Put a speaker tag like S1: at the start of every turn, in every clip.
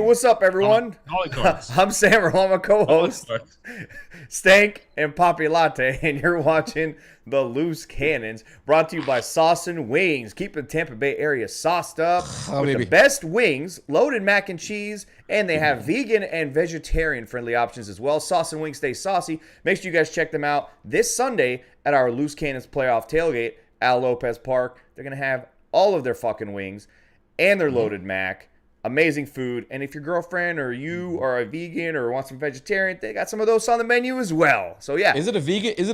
S1: what's up, everyone? I'm Sam, I'm a co-host, Stank and Poppy Latte, and you're watching The Loose Cannons, brought to you by Sauce and Wings. Keeping the Tampa Bay area sauced up with the best wings, loaded mac and cheese, and they have vegan and vegetarian-friendly options as well. Sauce and Wings stay saucy. Make sure you guys check them out this Sunday at our Loose Cannons playoff tailgate at Lopez Park. They're going to have all of their fucking wings and their loaded mac. Amazing food. And if your girlfriend or you are a vegan or want some vegetarian, they got some of those on the menu as well. So yeah.
S2: Is it a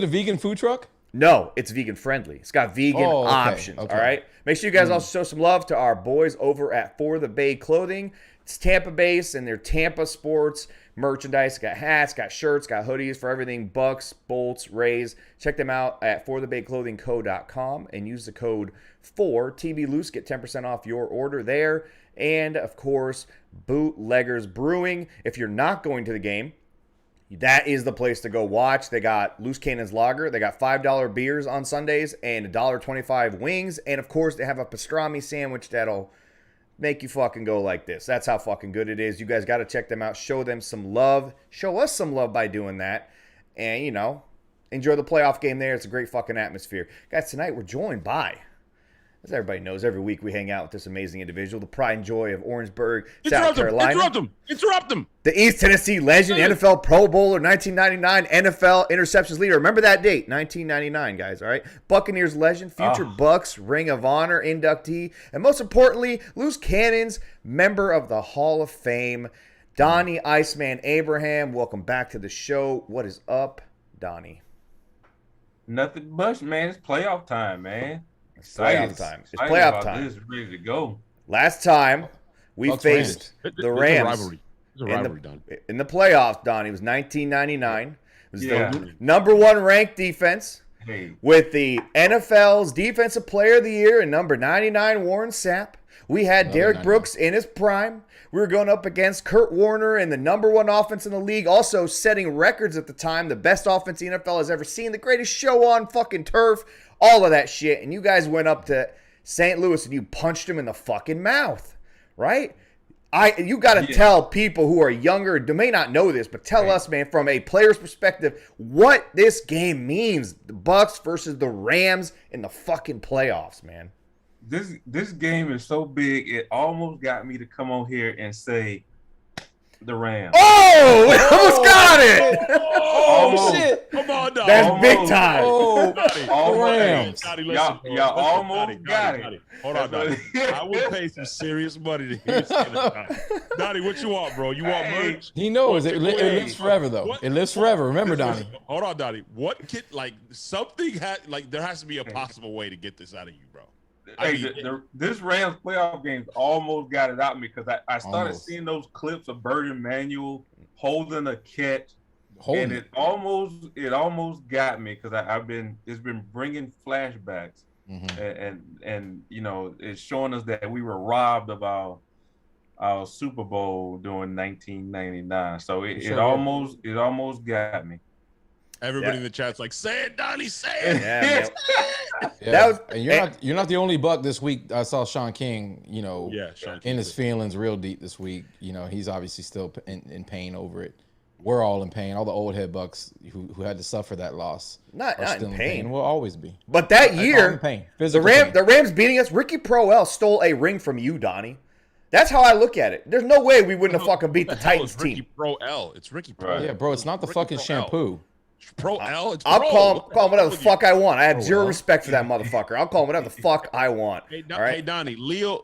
S2: vegan food truck?
S1: No, it's vegan friendly. It's got vegan options. Okay. All right. Make sure you guys also show some love to our boys over at For the Bay Clothing. It's Tampa based and they're Tampa sports merchandise. Got hats, got shirts, got hoodies for everything Bucs, Bolts, Rays. Check them out at forthebayclothingco.com and use the code 4TBLoose. Get 10% off your order there. And, of course, Bootleggers Brewing. If you're not going to the game, that is the place to go watch. They got Loose Cannons Lager. They got $5 beers on Sundays and $1.25 wings. And, of course, they have a pastrami sandwich that'll make you fucking go like this. That's how fucking good it is. You guys got to check them out. Show them some love. Show us some love by doing that. And, you know, enjoy the playoff game there. It's a great fucking atmosphere. Guys, tonight we're joined by, as everybody knows, every week we hang out with this amazing individual, the pride and joy of Orangeburg, South Carolina.
S3: Interrupt him.
S1: The East Tennessee legend, NFL Pro Bowler, 1999 NFL interceptions leader. Remember that date, 1999, guys, all right? Buccaneers legend, future Bucs, Ring of Honor inductee, and most importantly, Loose Cannons member of the Hall of Fame, Donnie Iceman Abraham. Welcome back to the show. What is up, Donnie?
S3: Nothing much, man. It's playoff time, man.
S1: Playoff time. It's playoff time.
S3: This is ready to go.
S1: Last time we faced the Rams in the playoffs, Donnie, it was 1999. It was the number one ranked defense with the NFL's Defensive Player of the Year and number 99 Warren Sapp. We had Derek Brooks in his prime. We were going up against Kurt Warner and the number one offense in the league, also setting records at the time, the best offense the NFL has ever seen, the greatest show on fucking turf, all of that shit. And you guys went up to St. Louis and you punched him in the fucking mouth, right? You got to tell people who are younger, who may not know this, but tell us, man, from a player's perspective, what this game means. The Bucs versus the Rams in the fucking playoffs, man.
S3: This game is so big, it almost got me to come on here and say the Rams.
S1: Oh, we almost got it.
S2: Shit.
S3: Come on, dog.
S1: That's big time.
S3: Rams. Y'all almost got it.
S4: Hold on, Donnie. I would pay some serious money to hear Donnie. Donnie, what you want, bro? You want merch?
S2: He knows it lives forever, though. It lives forever. Remember, Donnie.
S4: Hold on, Donnie. What kid, there has to be a possible way to get this out of you, bro.
S3: This Rams playoff game almost got it out of me because I started seeing those clips of Bird Emanuel holding a catch, and it almost got me because it's been bringing flashbacks, and you know, it's showing us that we were robbed of our Super Bowl during 1999. So it almost got me.
S4: Everybody in the chat's like, say it, Donnie, say it.
S2: And you're not the only Buck this week. I saw Sean King, you know, in his feelings real deep this week. You know, he's obviously still in pain over it. We're all in pain. All the old head Bucks who had to suffer that loss
S1: not
S2: still in pain. Will always be.
S1: But that year, the Rams beating us, Ricky Proel stole a ring from you, Donnie. That's how I look at it. There's no way we wouldn't have fucking beat the Titans team.
S4: Ricky Proel. It's Ricky Proel.
S2: Yeah, bro, it's not the fucking shampoo.
S4: Pro L.
S1: I'll call him whatever the fuck I want. I have zero respect for that motherfucker. I'll call him whatever the fuck I want.
S4: Hey, Donnie. Leo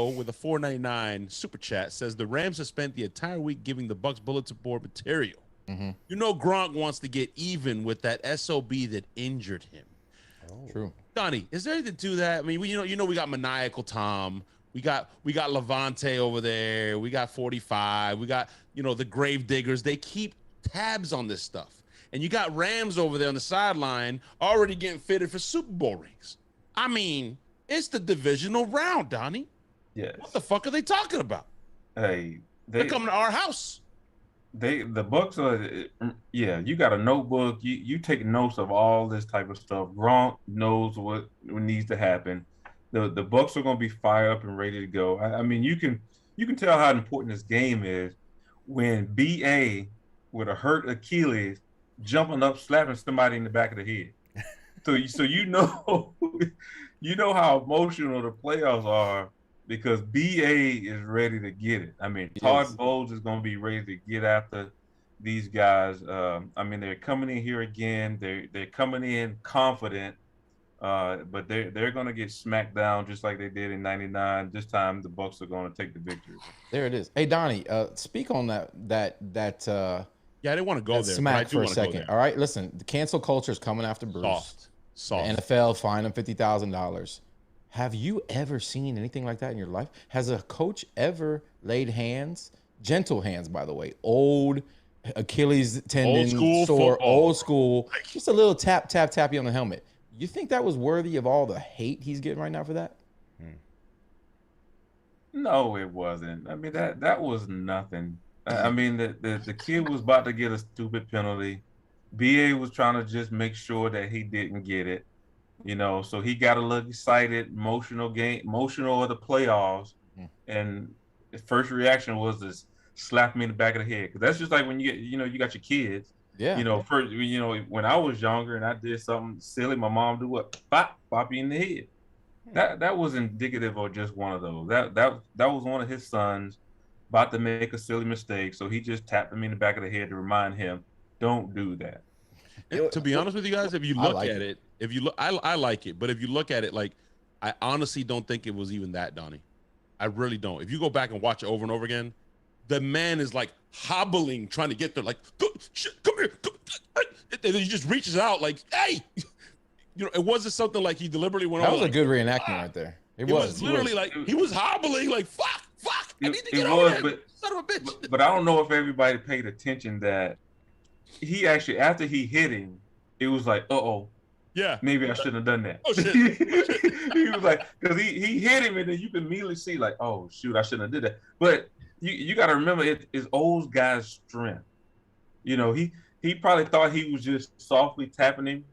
S4: with a $4.99 super chat says the Rams have spent the entire week giving the Bucs bulletin board material. You know Gronk wants to get even with that SOB that injured him.
S2: True.
S4: Donnie, is there anything to that? I mean, you know we got Maniacal Tom. We got Levante over there. We got 45. We got, the Grave Diggers. They keep tabs on this stuff. And you got Rams over there on the sideline already getting fitted for Super Bowl rings. I mean, it's the divisional round, Donnie.
S3: Yes.
S4: What the fuck are they talking about?
S3: Hey,
S4: they're coming to our house.
S3: The Bucs are, you got a notebook. You take notes of all this type of stuff. Gronk knows what needs to happen. The Bucs are going to be fired up and ready to go. I mean, you can you can tell how important this game is when BA with a hurt Achilles jumping up, slapping somebody in the back of the head. So you know how emotional the playoffs are because BA is ready to get it. I mean, Todd Bowles is going to be ready to get after these guys. I mean, they're coming in here again. They're coming in confident, but they're going to get smacked down just like they did in '99. This time, the Bucs are going to take the victory.
S2: There it is. Hey, Donnie, speak on that.
S4: Yeah, I didn't want to go there.
S2: Smack for a second. All right, listen. The cancel culture is coming after Bruce.
S4: Soft.
S2: The NFL fined him $50,000. Have you ever seen anything like that in your life? Has a coach ever laid hands, gentle hands, by the way, old Achilles tendon sore, old school, just a little tappy on the helmet? You think that was worthy of all the hate he's getting right now for that?
S3: No, it wasn't. I mean, that was nothing. I mean, the kid was about to get a stupid penalty. BA was trying to just make sure that he didn't get it, so he got a little excited, emotional of the playoffs. And his first reaction was to slap me in the back of the head. Cause that's just like when you get, you got your kids, first, when I was younger and I did something silly, my mom do what? Pop you in the head. That was indicative of just one of those. That was one of his sons about to make a silly mistake. So he just tapped him in the back of the head to remind him, don't do that.
S4: And to be honest with you guys, if you look at it, I like it, but if you look at it, like, I honestly don't think it was even that, Donnie. I really don't. If you go back and watch it over and over again, the man is like hobbling, trying to get there, like, come here. And then he just reaches out like, hey, it wasn't something like he deliberately went
S2: over. That was
S4: like,
S2: a good reenactment right there. It was
S4: literally like, he was hobbling like, fuck. I need to get
S3: over
S4: there,
S3: but,
S4: son of a bitch.
S3: But I don't know if everybody paid attention that he actually, after he hit him, it was like,
S4: yeah,
S3: maybe I shouldn't have done that.
S4: Oh, shit.
S3: He was like, because he hit him, and then you can immediately see, like, oh, shoot, I shouldn't have did that. But you got to remember, it's old guy's strength. He probably thought he was just softly tapping him,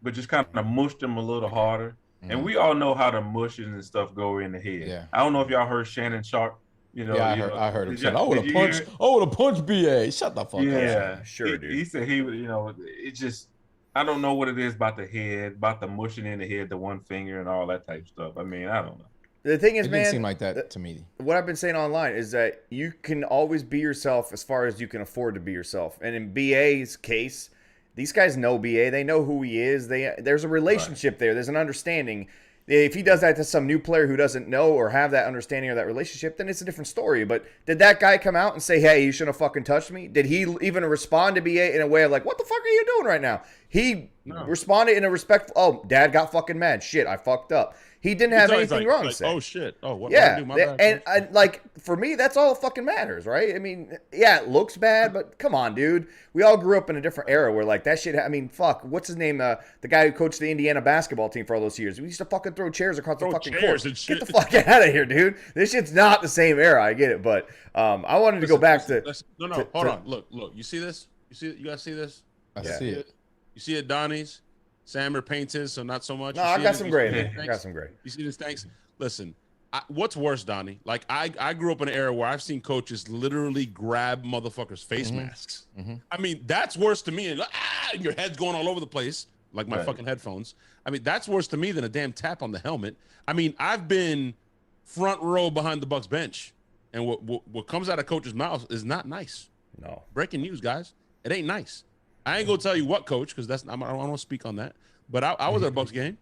S3: but just kind of mushed him a little harder. Mm-hmm. And we all know how the mushes and stuff go in the head. Yeah. I don't know if y'all heard Shannon Sharp.
S2: I heard him say, I would have punched BA. Shut the fuck up.
S3: Yeah,
S2: sure,
S3: dude. He said he would, it just, I don't know what it is about the head, about the mushing in the head, the one finger and all that type of stuff. I mean, I don't know.
S1: The thing is,
S2: it didn't seem like that to me.
S1: What I've been saying online is that you can always be yourself as far as you can afford to be yourself. And in BA's case, these guys know BA. They know who he is. There's a relationship there. There's an understanding. If he does that to some new player who doesn't know or have that understanding of that relationship, then it's a different story. But did that guy come out and say, hey, you shouldn't have fucking touched me? Did he even respond to BA in a way of like, what the fuck are you doing right now? He responded in a respectful, oh, dad got fucking mad. Shit, I fucked up. He didn't have anything wrong to say.
S4: Oh, shit. Oh, what?
S1: Yeah, and like, for me, that's all that fucking matters, right? I mean, yeah, it looks bad, but come on, dude. We all grew up in a different era where, like, that shit, I mean, fuck, what's his name? The guy who coached the Indiana basketball team for all those years. We used to fucking throw chairs across the fucking court. Get the fuck out of here, dude. This shit's not the same era. I get it, but I wanted to go back to...
S4: Hold on. Look. You see this? You guys see this?
S2: I see it.
S4: You see it, Donnie's? Sammer paints his, so not so much.
S1: No, I got some gray. I got some gray.
S4: You see this? Thanks. Listen, what's worse, Donnie? Like, I grew up in an era where I've seen coaches literally grab motherfuckers' face masks. Mm-hmm. I mean, that's worse to me. And your head's going all over the place, like my fucking headphones. I mean, that's worse to me than a damn tap on the helmet. I mean, I've been front row behind the Bucs bench, and what comes out of coach's mouth is not nice.
S1: No.
S4: Breaking news, guys. It ain't nice. I ain't gonna tell you what coach, because I don't want to speak on that. But I was at a Bucs game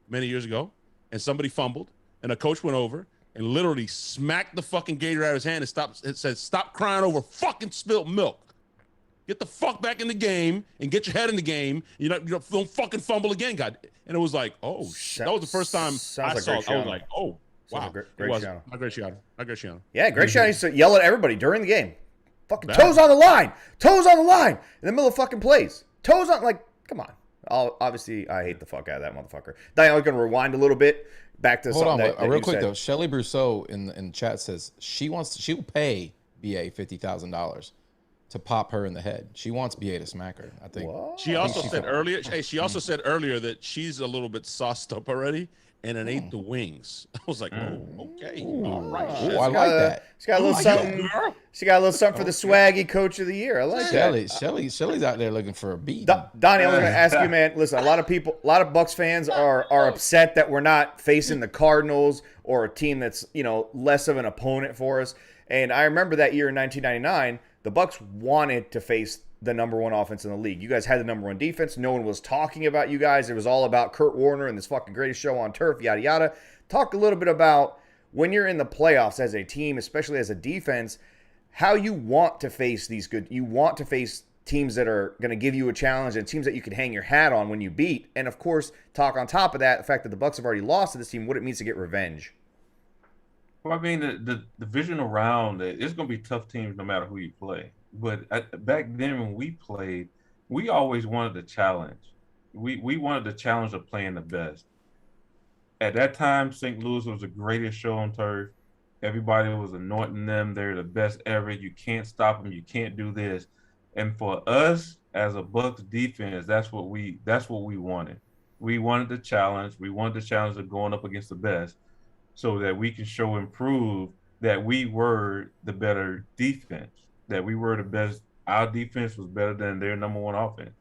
S4: many years ago, and somebody fumbled, and a coach went over and literally smacked the fucking gator out of his hand and said, "Stop crying over fucking spilt milk. Get the fuck back in the game and get your head in the game. You don't fucking fumble again, God." And it was like, oh shit. That was the first time I saw it. I was like, oh wow. Greg Schiano.
S1: Yeah, Greg Schiano used to yell at everybody during the game. Fucking toes on the line in the middle of fucking plays. Toes on, like, come on. Obviously, I hate the fuck out of that motherfucker. Diane, I'm going to rewind a little bit back to something that
S2: real quick, though. Shelly Brousseau in the chat says she'll pay BA $50,000 to pop her in the head. She wants BA to smack her. I think.
S4: She also said earlier that she's a little bit sauced up already, and it ate the wings. I was like, oh, okay.
S2: Ooh.
S4: All right.
S2: I like that.
S1: She's got a little something. She got a little something for the swaggy coach of the year. I like that.
S2: Shelly's out there looking for a beat.
S1: Donnie, I was going to ask you, man. Listen, a lot of Bucs fans are upset that we're not facing the Cardinals or a team that's less of an opponent for us. And I remember that year in 1999, the Bucs wanted to face the number one offense in the league. You guys had the number one defense. No one was talking about you guys. It was all about Kurt Warner and this fucking greatest show on turf, yada, yada. Talk a little bit about when you're in the playoffs as a team, especially as a defense, how you want to face you want to face teams that are going to give you a challenge and teams that you can hang your hat on when you beat. And, of course, talk on top of that, the fact that the Bucs have already lost to this team, what it means to get revenge.
S3: Well, I mean, the division around it, it's going to be tough teams no matter who you play. But back then when we played, we always wanted the challenge. We wanted the challenge of playing the best. At that time, St. Louis was the greatest show on turf. Everybody was anointing them. They're the best ever. You can't stop them. You can't do this. And for us as a Bucs defense, that's what we wanted. We wanted the challenge. We wanted the challenge of going up against the best, so that we can show and prove that we were the better defense, that we were the best. Our defense was better than their number one offense.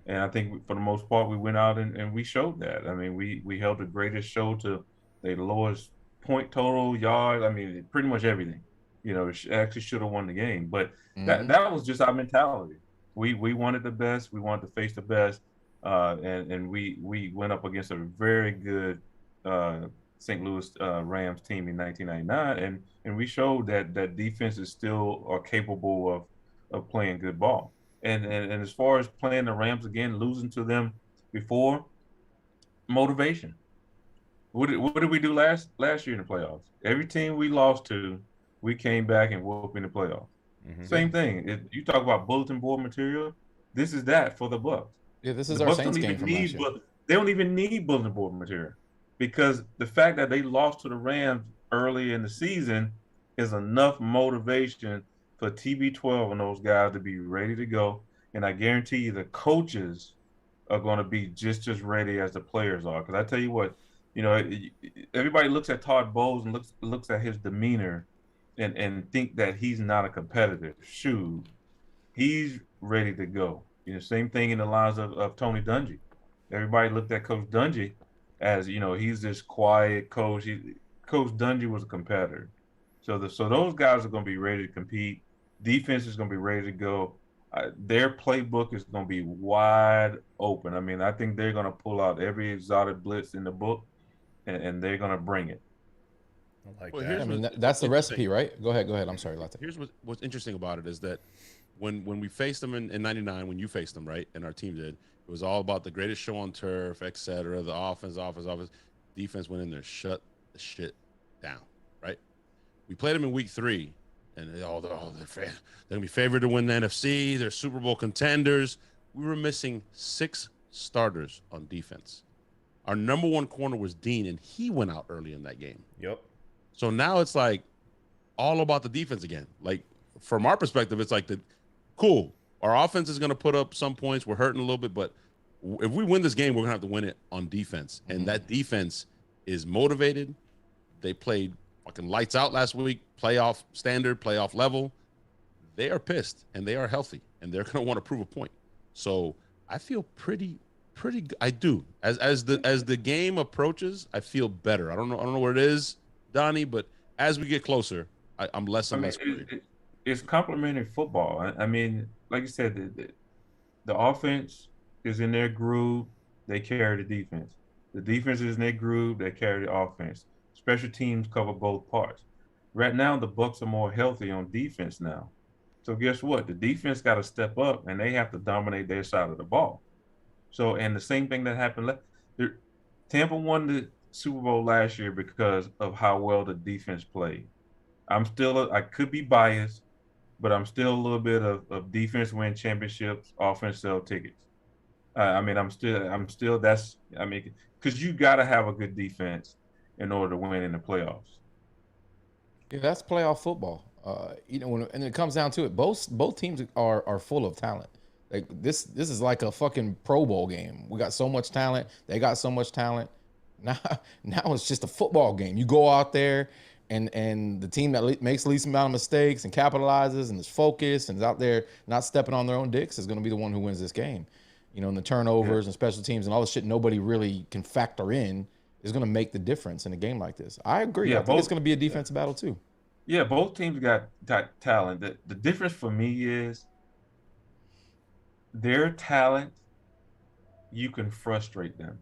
S3: And I think for the most part, we went out and we showed that. I mean, we held the greatest show to the lowest point total, yards. I mean, pretty much everything. It actually should have won the game. But that was just our mentality. We wanted the best. We wanted to face the best. And we went up against a very good St. Louis Rams team in 1999, and we showed that defenses still are capable of playing good ball. And as far as playing the Rams again, losing to them before, motivation. What did we do last year in the playoffs? Every team we lost to, we came back and whooped in the playoffs. Same thing. You talk about bulletin board material. This is that for the Bucs.
S2: Yeah, this is our Saints game from last year.
S3: They don't even need bulletin board material, because the fact that they lost to the Rams early in the season is enough motivation for TB12 and those guys to be ready to go. And I guarantee you the coaches are going to be just as ready as the players are. Because I tell you what, everybody looks at Todd Bowles and looks at his demeanor and think that he's not a competitor. Shoot, he's ready to go. Same thing in the lines of Tony Dungy. Everybody looked at Coach Dungy as, he's this quiet coach. Coach Dungy was a competitor. So those guys are going to be ready to compete. Defense is going to be ready to go. Their playbook is going to be wide open. I mean, I think they're going to pull out every exotic blitz in the book, and they're going to bring it.
S2: I like that. I mean, that's the recipe, right? Go ahead. I'm sorry, Latte.
S4: Here's what's interesting about it is that when we faced them in 99, when you faced them, right, and our team did, it was all about the greatest show on turf, et cetera. The offense. Defense went in there, shut the shit down, right? We played them in week 3, and they're going to be favored to win the NFC. They're Super Bowl contenders. We were missing 6 starters on defense. Our number one corner was Dean, and he went out early in that game.
S1: Yep.
S4: So now it's like all about the defense again. Like, from our perspective, it's like cool. Our offense is going to put up some points. We're hurting a little bit, but if we win this game, we're going to have to win it on defense. And that defense is motivated. They played fucking lights out last week, playoff standard, playoff level. They are pissed, and they are healthy, and they're going to want to prove a point. So I feel pretty good. I do. As the game approaches, I feel better. I don't know what it is, Donnie, but as we get closer, I'm less and less worried.
S3: It's complementary football. I mean, like you said, the offense is in their groove. They carry the defense. The defense is in their groove. They carry the offense. Special teams cover both parts. Right now, the Bucs are more healthy on defense now. So guess what? The defense got to step up, and they have to dominate their side of the ball. So, and the same thing that happened, Tampa won the Super Bowl last year because of how well the defense played. I could be biased, but I'm still a little bit of defense win championships, offense sell tickets. Because you got to have a good defense in order to win in the playoffs.
S2: Yeah, that's playoff football. And it comes down to it, both teams are full of talent. Like this is like a fucking Pro Bowl game. We got so much talent. They got so much talent. Now it's just a football game. You go out there, and the team that makes the least amount of mistakes and capitalizes and is focused and is out there not stepping on their own dicks is going to be the one who wins this game. And the turnovers and special teams and all the shit nobody really can factor in is going to make the difference in a game like this. I agree. I think it's going to be a defensive battle too.
S3: Yeah, both teams got talent. The difference for me is their talent, you can frustrate them.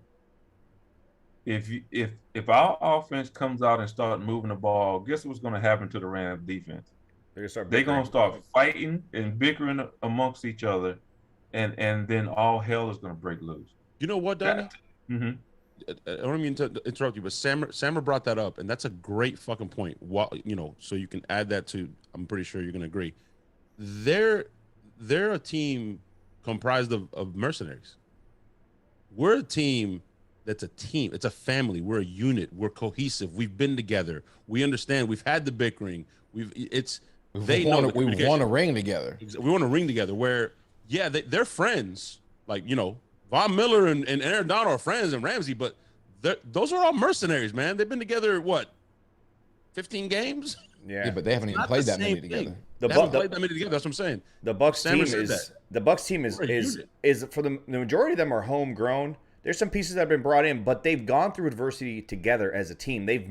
S3: If our offense comes out and start moving the ball, guess what's going to happen to the Rams defense? They're going to start fighting and bickering amongst each other, and then all hell is going to break loose.
S4: You know what, Donnie? I don't mean to interrupt you, but Sammer brought that up, and that's a great fucking point. So you can add that to. I'm pretty sure you're going to agree. They're a team comprised of mercenaries. We're a team that's a team. It's a family. We're a unit. We're cohesive. We've been together. We understand. We've had the bickering. We won
S2: a ring together.
S4: We won a ring together. Where they're friends. Like Von Miller and Aaron Donald are friends and Ramsey, but those are all mercenaries, man. They've been together, 15 games?
S2: Yeah, but they haven't even played that many together.
S4: They haven't played that many together. That's what I'm saying.
S1: The Bucs team is for the majority of them are homegrown. There's some pieces that have been brought in, but they've gone through adversity together as a team. They've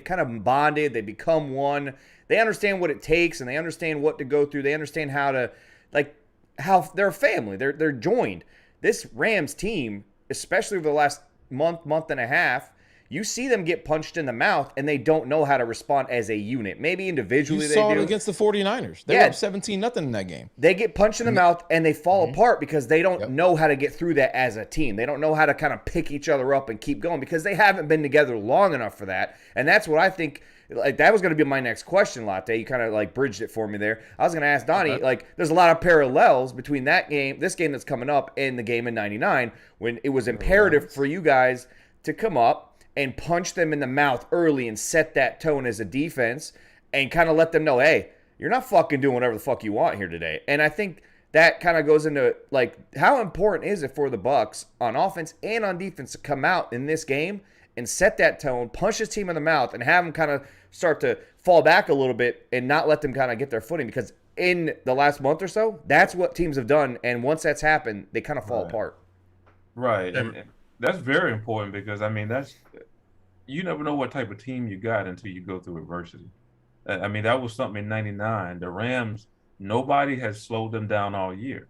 S1: kind of bonded. They become one. They understand what it takes, and they understand what to go through. They understand how they're a family. They're joined. This Rams team, especially over the last month and a half, you see them get punched in the mouth, and they don't know how to respond as a unit. Maybe individually they do.
S2: You saw it against the 49ers. They were up 17-0 in that game.
S1: They get punched in the mouth, and they fall apart because they don't know how to get through that as a team. They don't know how to kind of pick each other up and keep going because they haven't been together long enough for that. And that's what I think. That was going to be my next question, Latte. You kind of bridged it for me there. I was going to ask Donnie, there's a lot of parallels between this game that's coming up, and the game in '99 when it was imperative for you guys to come up and punch them in the mouth early and set that tone as a defense and kind of let them know, hey, you're not fucking doing whatever the fuck you want here today. And I think that kind of goes into how important is it for the Bucs on offense and on defense to come out in this game and set that tone, punch his team in the mouth, and have them kind of start to fall back a little bit and not let them kind of get their footing, because in the last month or so, that's what teams have done. And once that's happened, they kind of fall apart.
S3: Right. And that's very important because, you never know what type of team you got until you go through adversity. That was something in '99. The Rams, nobody has slowed them down all year.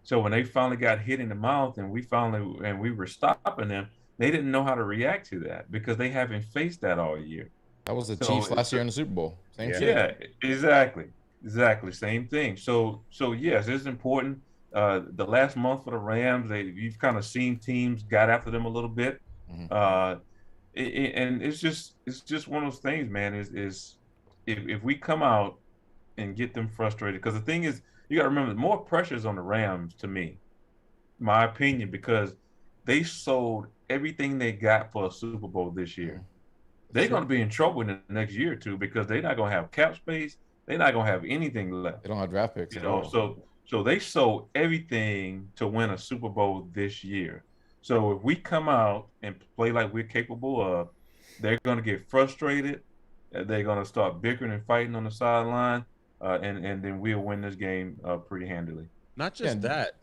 S3: So when they finally got hit in the mouth and we were stopping them, they didn't know how to react to that because they haven't faced that all year.
S2: That was the Chiefs last year in the Super Bowl. Same shit.
S3: Yeah, exactly. Same thing. So yes, it's important. The last month for the Rams, you've kind of seen teams got after them a little bit. And it's just one of those things, man. Is if we come out and get them frustrated, because the thing is, you got to remember, more pressure is on the Rams, to me, my opinion, because they sold everything they got for a Super Bowl this year. They're going to be in trouble in the next year or two because they're not going to have cap space. They're not going to have anything left.
S2: They don't have draft picks.
S3: So they sold everything to win a Super Bowl this year. So if we come out and play like we're capable of, they're going to get frustrated. They're going to start bickering and fighting on the sideline, and then we'll win this game pretty handily.
S4: Not just that,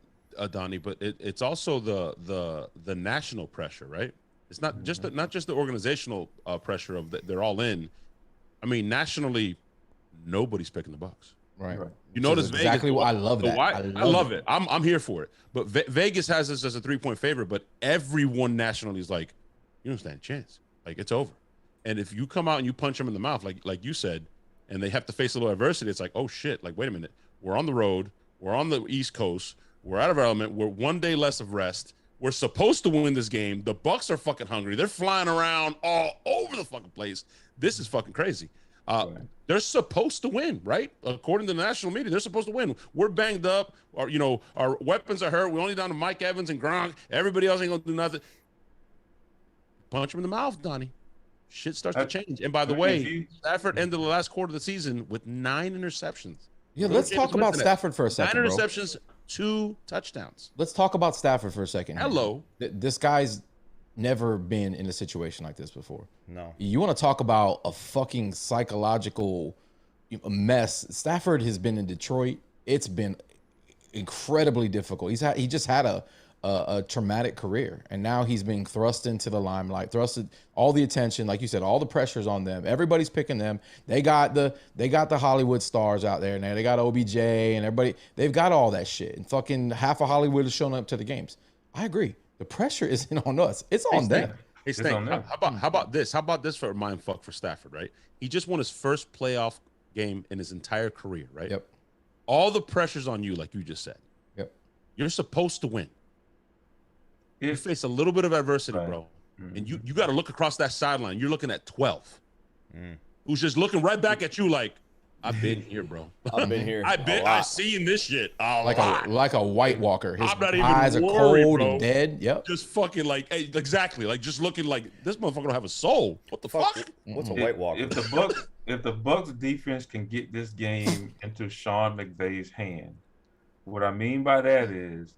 S4: Donnie, but it's also the national pressure, right? It's not just the organizational pressure of they're all in. Nationally, nobody's picking the Bucs.
S2: Right.
S4: You notice
S2: Vegas. Exactly what I love that.
S4: I love it. I'm here for it. But Vegas has this as a 3-point favorite, but everyone nationally is like, you don't stand a chance. It's over. And if you come out and you punch them in the mouth, like you said, and they have to face a little adversity, it's like, oh shit, wait a minute. We're on the road. We're on the East Coast. We're out of our element. We're one day less of rest. We're supposed to win this game. The Bucs are fucking hungry. They're flying around all over the fucking place. This is fucking crazy. They're supposed to win, right? According to the national media, they're supposed to win. We're banged up. Our weapons are hurt. We're only down to Mike Evans and Gronk. Everybody else ain't gonna do nothing. Punch him in the mouth, Donnie. Shit starts to change. And by the way, Stafford ended the last quarter of the season with 9 interceptions.
S2: Yeah, let's talk about Stafford for a second.
S4: 9 interceptions, 2 touchdowns.
S2: Let's talk about Stafford for a second.
S4: Hello.
S2: This guy's never been in a situation like this before.
S1: No.
S2: You want to talk about a fucking psychological mess? Stafford has been in Detroit. It's been incredibly difficult. He just had a traumatic career, and now he's being thrust into the limelight, thrusted all the attention, like you said, all the pressure's on them. Everybody's picking them. They got the Hollywood stars out there now. They got OBJ and everybody. They've got all that shit, and fucking half of Hollywood is showing up to the games. I agree. The pressure isn't on us. It's on them.
S4: Hey, Stank, how about this? How about this for a mind fuck for Stafford, right? He just won his first playoff game in his entire career, right?
S2: Yep.
S4: All the pressure's on you, like you just said.
S2: Yep.
S4: You're supposed to win. You face a little bit of adversity, bro. And you got to look across that sideline. You're looking at 12. Who's just looking right back at you like, I've been here, bro.
S1: I've been here.
S4: I've seen this shit
S2: like a White Walker. His
S4: eyes
S2: are
S4: worried,
S2: cold
S4: bro.
S2: and dead. Yep.
S4: Just fucking like, hey, exactly. Like just looking like this motherfucker don't have a soul. What the fuck?
S1: What's a White Walker?
S3: If the Bucs defense can get this game into Sean McVay's hand, what I mean by that is,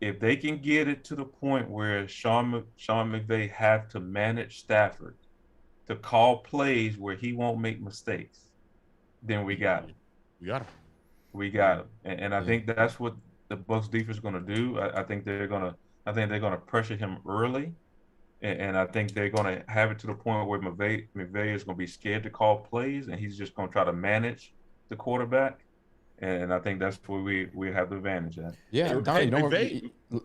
S3: if they can get it to the point where Sean McVay have to manage Stafford to call plays where he won't make mistakes, then we got him. We got him. And I think that's what the Bucs defense is going to do. I think they're going to pressure him early, and I think they're going to have it to the point where McVay is going to be scared to call plays, and he's just going to try to manage the quarterback. And I think that's where we have the advantage at.
S2: Yeah, Donnie,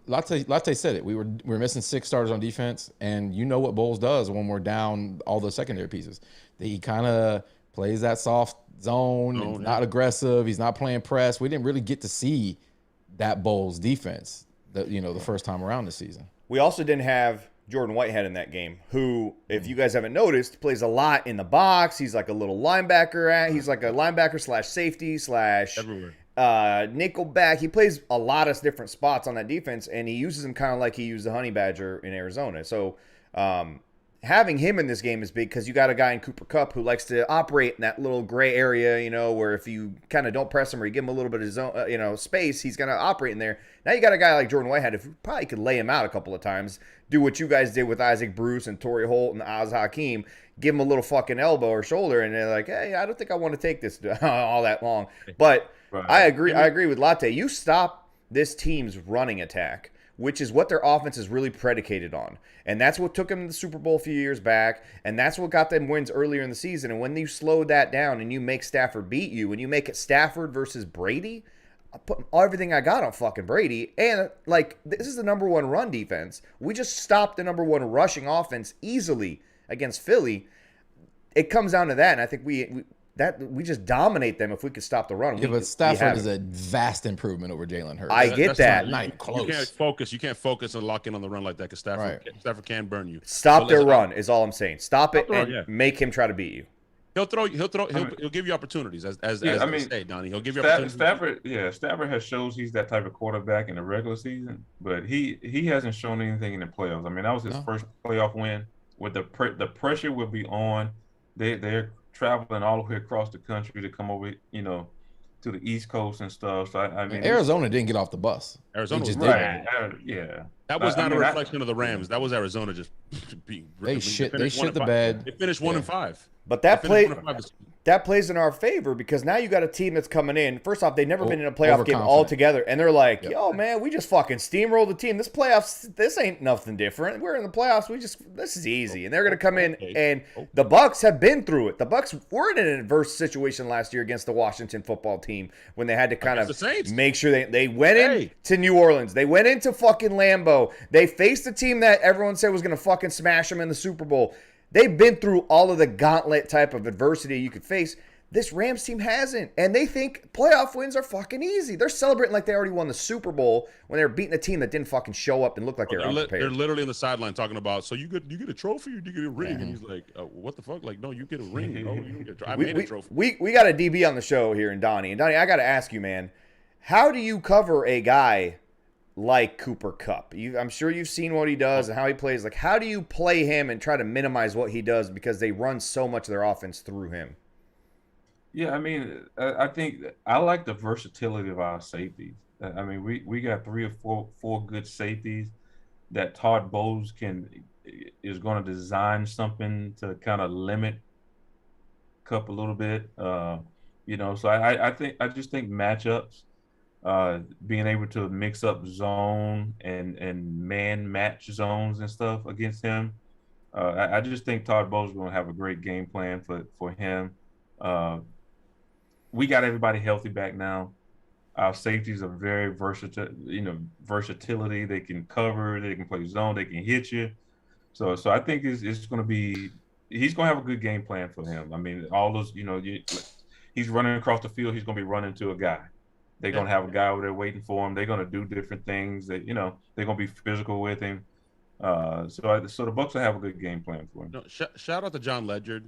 S2: Latte said it. We were missing 6 starters on defense, and you know what Bowles does when we're down all the secondary pieces. He kind of plays that soft zone, not aggressive. He's not playing press. We didn't really get to see that Bowles defense the first time around this season.
S1: We also didn't have Jordan Whitehead in that game, who, if you guys haven't noticed, plays a lot in the box. He's like a little linebacker. He's like a linebacker / safety / nickel back. He plays a lot of different spots on that defense, and he uses them kind of like he used the Honey Badger in Arizona. So having him in this game is big because you got a guy in Cooper Kupp who likes to operate in that little gray area, where if you kind of don't press him or you give him a little bit of zone, space, he's going to operate in there. Now you got a guy like Jordan Whitehead, who probably could lay him out a couple of times, do what you guys did with Isaac Bruce and Torrey Holt and Oz Hakeem, give him a little fucking elbow or shoulder, and they're like, hey, I don't think I want to take this all that long. But right. I agree with Latte. You stop this team's running attack, which is what their offense is really predicated on. And that's what took them to the Super Bowl a few years back, and that's what got them wins earlier in the season. And when you slow that down and you make Stafford beat you, and you make it Stafford versus Brady, I put everything I got on fucking Brady. And, this is the number 1 run defense. We just stopped the number 1 rushing offense easily against Philly. It comes down to that, and I think we just dominate them if we could stop the run.
S2: Yeah, but Stafford is a vast improvement over Jalen Hurts.
S1: I get that.
S4: Not even close. You can't focus and lock in on the run like that because Stafford can burn you.
S1: Stop their run is all I'm saying. Stop it and make him try to beat you.
S4: He'll give you opportunities as they say, Donnie. He'll give you opportunities.
S3: Stafford has shows he's that type of quarterback in the regular season, but he hasn't shown anything in the playoffs. I mean, that was his first playoff win. With the pressure will be on. They're traveling all the way across the country to come over, to the East Coast and stuff. So I mean,
S2: Arizona didn't get off the bus.
S4: Arizona
S2: just
S3: right. Yeah.
S4: That was not a reflection of the Rams. That was Arizona just being.
S2: They shit the bed.
S4: They finished 1-5.
S1: But that plays in our favor because now you got a team that's coming in. First off, they've never been in a playoff game all together, and they're like, "Yo, man, we just fucking steamrolled the team. This ain't nothing different. We're in the playoffs. This is easy." And they're gonna come in, and the Bucs have been through it. The Bucs were in an adverse situation last year against the Washington football team when they had to kind of make sure they went in to New Orleans. They went into fucking Lambeau. They faced a team that everyone said was gonna fucking smash them in the Super Bowl. They've been through all of the gauntlet type of adversity you could face. This Rams team hasn't. And they think playoff wins are fucking easy. They're celebrating like they already won the Super Bowl when they were beating a team that didn't fucking show up and look like they were unprepared.
S4: They're literally on the sideline talking about, so you get a trophy or do you get a ring? And he's like, what the fuck? Like, no, you get a ring. Oh, you get I made a trophy.
S1: We got a DB on the show here in Donnie. And Donnie, I got to ask you, man, how do you cover a guy like Cooper Kupp? I'm sure you've seen what he does and how he plays. Like, how do you play him and try to minimize what he does because they run so much of their offense through him?
S3: Yeah, I mean, I think I like the versatility of our safeties. I mean, we got 3 or 4 good safeties that Todd Bowles is going to design something to kind of limit Kupp a little bit. So I just think matchups, being able to mix up zone and man match zones and stuff against him. I just think Todd Bowles is going to have a great game plan for him. We got everybody healthy back now. Our safeties are very versatile. Versatility. They can cover. They can play zone. They can hit you. So I think it's going to be. He's going to have a good game plan for him. I mean, all those. He's running across the field. He's going to be running to a guy. They're going to have a guy over there waiting for him. They're going to do different things. That they're going to be physical with him. So the Bucs will have a good game plan for him.
S4: No, shout out to John Ledger.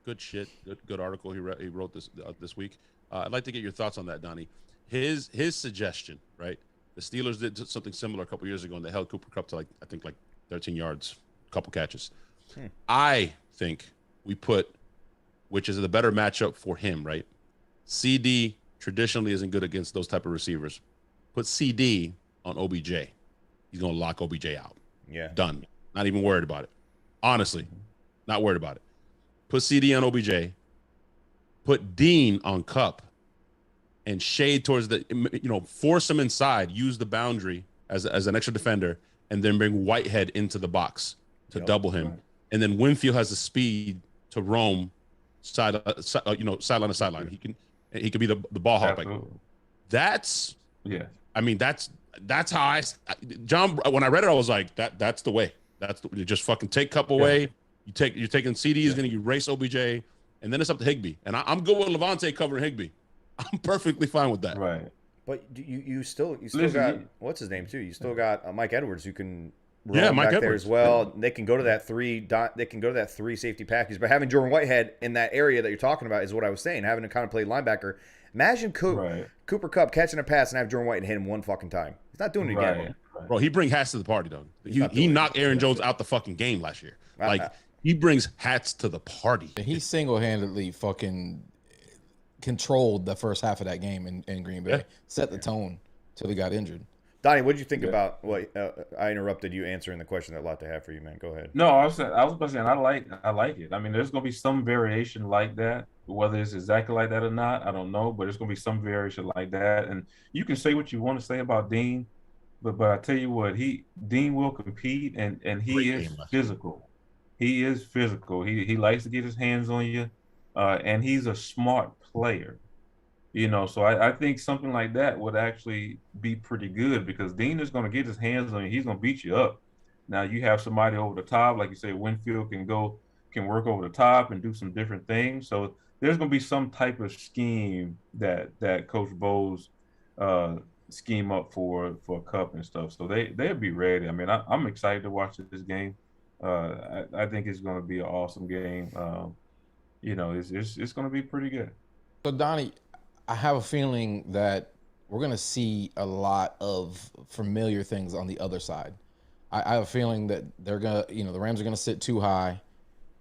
S4: Good shit. Good article he wrote this week. I'd like to get your thoughts on that, Donnie. His suggestion, right? The Steelers did something similar a couple years ago, and they held Cooper Kupp to I think 13 yards, a couple catches. I think we put, which is the better matchup for him, right? CD traditionally isn't good against those type of receivers. Put CD on OBJ. He's going to lock OBJ out.
S1: Yeah.
S4: Done. Not even worried about it. Honestly, not worried about it. Put CD on OBJ. Put Dean on Kupp. And shade towards force him inside. Use the boundary as an extra defender, and then bring Whitehead into the box to double him. Right. And then Winfield has the speed to roam sideline to sideline. He can be the ball hawk. That's how John. When I read it, I was like, that's the way. You just fucking take Kupp away. You're taking CD is going to erase OBJ, and then it's up to Higbee. And I'm good with Levante covering Higbee. I'm perfectly fine with that.
S3: Right.
S1: But you still got what's his name too? You still got Mike Edwards who can roam back there as well. They can go to that three safety package. But having Jordan Whitehead in that area that you're talking about is what I was saying. Having to kind of play linebacker. Imagine Cooper Kupp catching a pass and have Jordan Whitehead hit him one fucking time. He's not doing it again.
S4: Right. Bro, he brings hats to the party though. He knocked Aaron Jones out the fucking game last year. He brings hats to the party.
S2: He single-handedly fucking controlled the first half of that game in Green Bay. Set the tone till he got injured.
S1: Donnie, what did you think about what I interrupted you answering the question that Lotte had for you, man? Go ahead.
S3: No, I was about to say I like it. I mean, there's gonna be some variation like that. Whether it's exactly like that or not, I don't know, but it's gonna be some variation like that. And you can say what you want to say about Dean, but I tell you what, Dean will compete and he is physical. He is physical. He likes to get his hands on you, and he's a smart player. So I think something like that would actually be pretty good because Dean is going to get his hands on you. He's going to beat you up. Now you have somebody over the top, like you say, Winfield can work over the top and do some different things. So there's going to be some type of scheme that Coach Bowles scheme up for Kupp and stuff. So they'll be ready. I mean, I'm excited to watch this game. I think it's going to be an awesome game. It's going to be pretty good.
S2: So Donnie, I have a feeling that we're going to see a lot of familiar things on the other side. I have a feeling that they're going to, the Rams are going to sit too high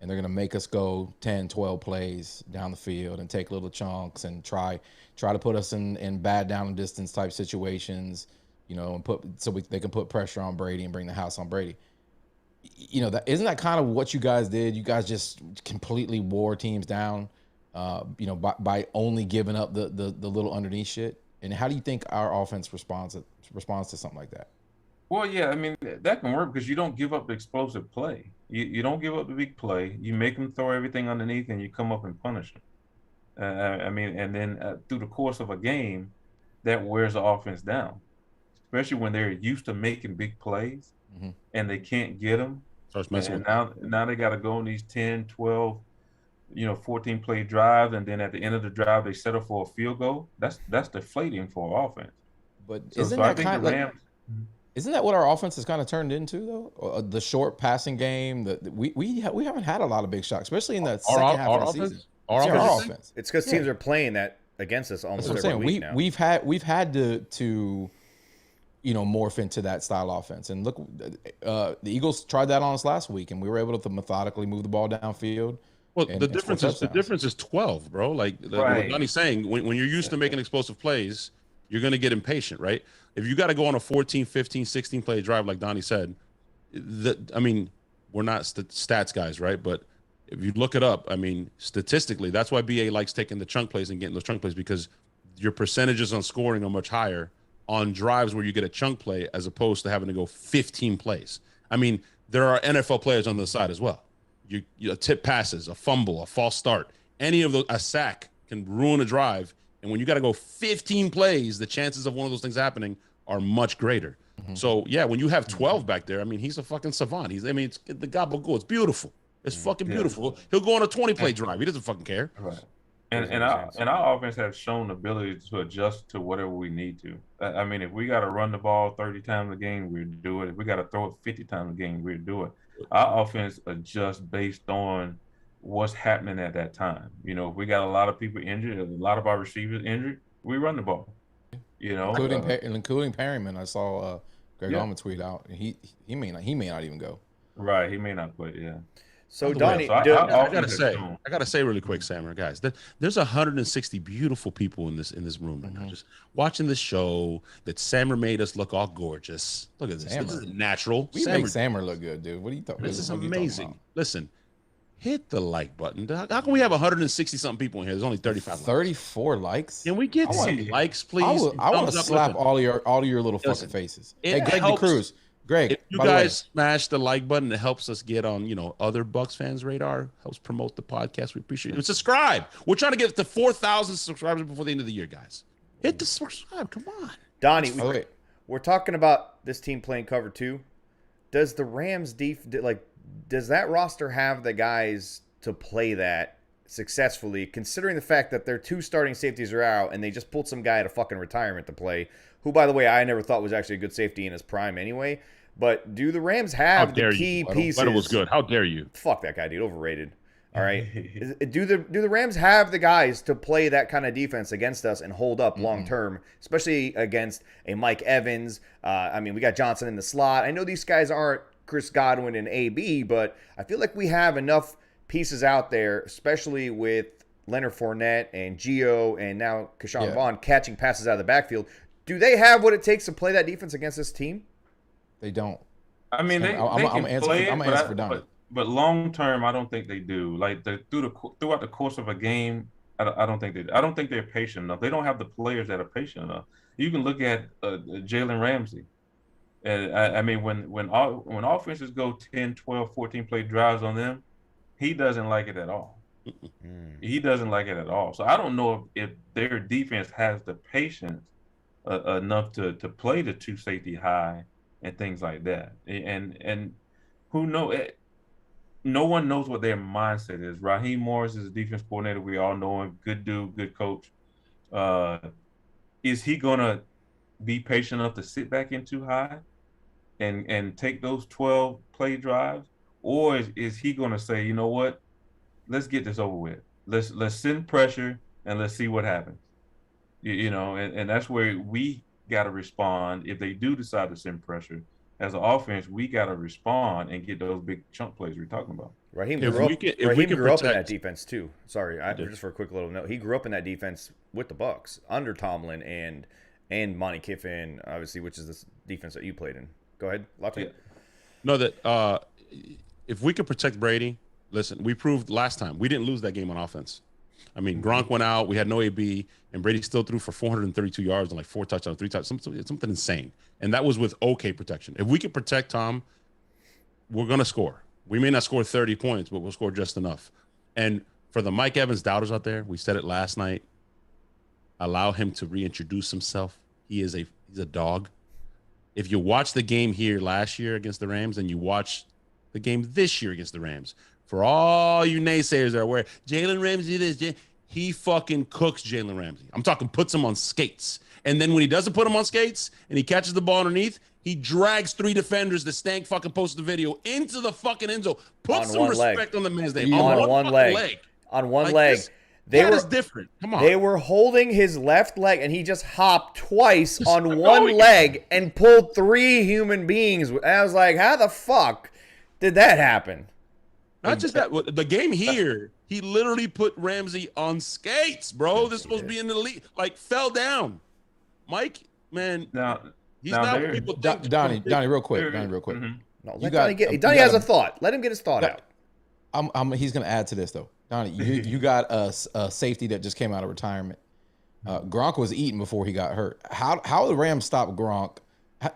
S2: and they're going to make us go 10, 12 plays down the field and take little chunks and try to put us in bad down and distance type situations, and they can put pressure on Brady and bring the house on Brady. Isn't that kind of what you guys did? You guys just completely wore teams down. By only giving up the little underneath shit. And how do you think our offense responds to something like that?
S3: Well, yeah, I mean, that can work because you don't give up the explosive play. You don't give up the big play. You make them throw everything underneath and you come up and punish them. And then through the course of a game, that wears the offense down, especially when they're used to making big plays and they can't get them. And now they got to go on these 10, 12, 14 play drives, and then at the end of the drive they settle for a field goal. That's deflating for offense.
S2: But isn't that what our offense has kind of turned into though? The short passing game. We haven't had a lot of big shots, especially in that second half of the season. Our offense.
S1: It's because teams are playing that against us almost every week now.
S2: We've had to morph into that style offense. And look, the Eagles tried that on us last week, and we were able to methodically move the ball downfield.
S4: Well, the difference is 12, bro. Like Donnie's saying, when you're used to making explosive plays, you're going to get impatient, right? If you got to go on a 14, 15, 16 play drive, like Donnie said, we're not stats guys, right? But if you look it up, I mean, statistically, that's why BA likes taking the chunk plays and getting those chunk plays, because your percentages on scoring are much higher on drives where you get a chunk play as opposed to having to go 15 plays. I mean, there are NFL players on the side as well. You tip passes, a fumble, a false start, any of those, a sack can ruin a drive. And when you got to go 15 plays, the chances of one of those things happening are much greater. Mm-hmm. So yeah, when you have 12 back there, I mean, he's a fucking savant. It's the gabagool. It's beautiful. It's fucking beautiful. He'll go on a 20-play drive. He doesn't fucking care.
S3: Right. And our offense has shown the ability to adjust to whatever we need to. I mean, if we got to run the ball 30 times a game, we'll do it. If we got to throw it 50 times a game, we'll do it. Our offense adjusts based on what's happening at that time. You know, if we got a lot of people injured, a lot of our receivers injured, we run the ball. You know,
S2: including Perryman. I saw Greg Allman tweet out. He may not even go.
S3: Right, he may not play. Yeah.
S1: So Donnie,
S4: I gotta say really quick, Sammer, guys, there's 160 beautiful people in this room right now, just watching this show that Sammer made us look all gorgeous. Look at this. This is natural.
S2: We make Sammer look good, dude. What are you talking?
S4: This is amazing. Listen, hit the like button. How can we have 160 something people in here? There's only 35.
S2: 34 likes.
S4: Can we get some likes, please?
S2: I want to slap all of your little fucking faces. Hey, Greg DeCruz. Greg,
S4: if you guys smash the like button, it helps us get on, other Bucs fans' radar, helps promote the podcast. We appreciate it. And subscribe. We're trying to get to 4,000 subscribers before the end of the year, guys. Hit the subscribe. Come on.
S1: Donnie, we're talking about this team playing cover 2. Does the Rams does that roster have the guys to play that successfully, considering the fact that their 2 starting safeties are out and they just pulled some guy out of fucking retirement to play, who, by the way, I never thought was actually a good safety in his prime anyway. But do the Rams have the key pieces?
S4: But it was good. How dare you?
S1: Fuck that guy, dude. Overrated. All right. Do the Rams have the guys to play that kind of defense against us and hold up long term, especially against a Mike Evans? We got Johnson in the slot. I know these guys aren't Chris Godwin and AB, but I feel like we have enough pieces out there, especially with Leonard Fournette and Gio and now Keyshawn Vaughn catching passes out of the backfield. Do they have what it takes to play that defense against this team?
S2: They don't.
S3: I mean,
S2: I'm answering for Donnie.
S3: But long term, I don't think they do. Like throughout the course of a game, I don't think they do. I don't think they're patient enough. They don't have the players that are patient enough. You can look at Jalen Ramsey. And when offenses go 10, 12, 14 play drives on them, he doesn't like it at all. He doesn't like it at all. So I don't know if their defense has the patience enough to play the 2 safety high and things like that. And who knows? No one knows what their mindset is. Raheem Morris is a defense coordinator. We all know him. Good dude, good coach. Is he gonna be patient enough to sit back in too high and take those 12 play drives, or is he gonna say, you know what? Let's get this over with. Let's send pressure and let's see what happens. And that's where we got to respond. If they do decide to send pressure, as an offense, we got to respond and get those big chunk plays we're talking about.
S1: Raheem grew up in that defense too. Sorry, just for a quick little note, he grew up in that defense with the Bucs under Tomlin and Monty Kiffin, obviously, which is this defense that you played in. Go ahead, Lafayette.
S4: Yeah. No, that if we could protect Brady, listen, we proved last time we didn't lose that game on offense. I mean, Gronk went out, we had no AB, and Brady still threw for 432 yards and like 4 touchdowns, 3 touchdowns, something insane. And that was with okay protection. If we could protect Tom, we're going to score. We may not score 30 points, but we'll score just enough. And for the Mike Evans doubters out there, we said it last night, allow him to reintroduce himself. He's a dog. If you watch the game here last year against the Rams and you watch the game this year against the Rams, for all you naysayers that are aware, Jalen Ramsey this, he fucking cooks Jalen Ramsey. I'm talking puts him on skates. And then when he doesn't put him on skates and he catches the ball underneath, he drags 3 defenders that Stank fucking posted the video into the fucking end zone. Put some respect on the man's name.
S1: On one leg. On one leg.
S4: That is different. Come on.
S1: They were holding his left leg, and he just hopped twice on one leg and pulled 3 human beings. And I was like, how the fuck did that happen?
S4: Not just that. The game here, he literally put Ramsey on skates, bro. This is supposed to be in the league. Like, fell down. Mike, man, he's
S3: now
S4: not what people think.
S2: Donnie, real quick. Mm-hmm.
S1: No, let Donnie has a thought. Let him get his thought out.
S2: He's going to add to this, though. Donnie, you got a safety that just came out of retirement. Gronk was eating before he got hurt. How do the Rams stop Gronk?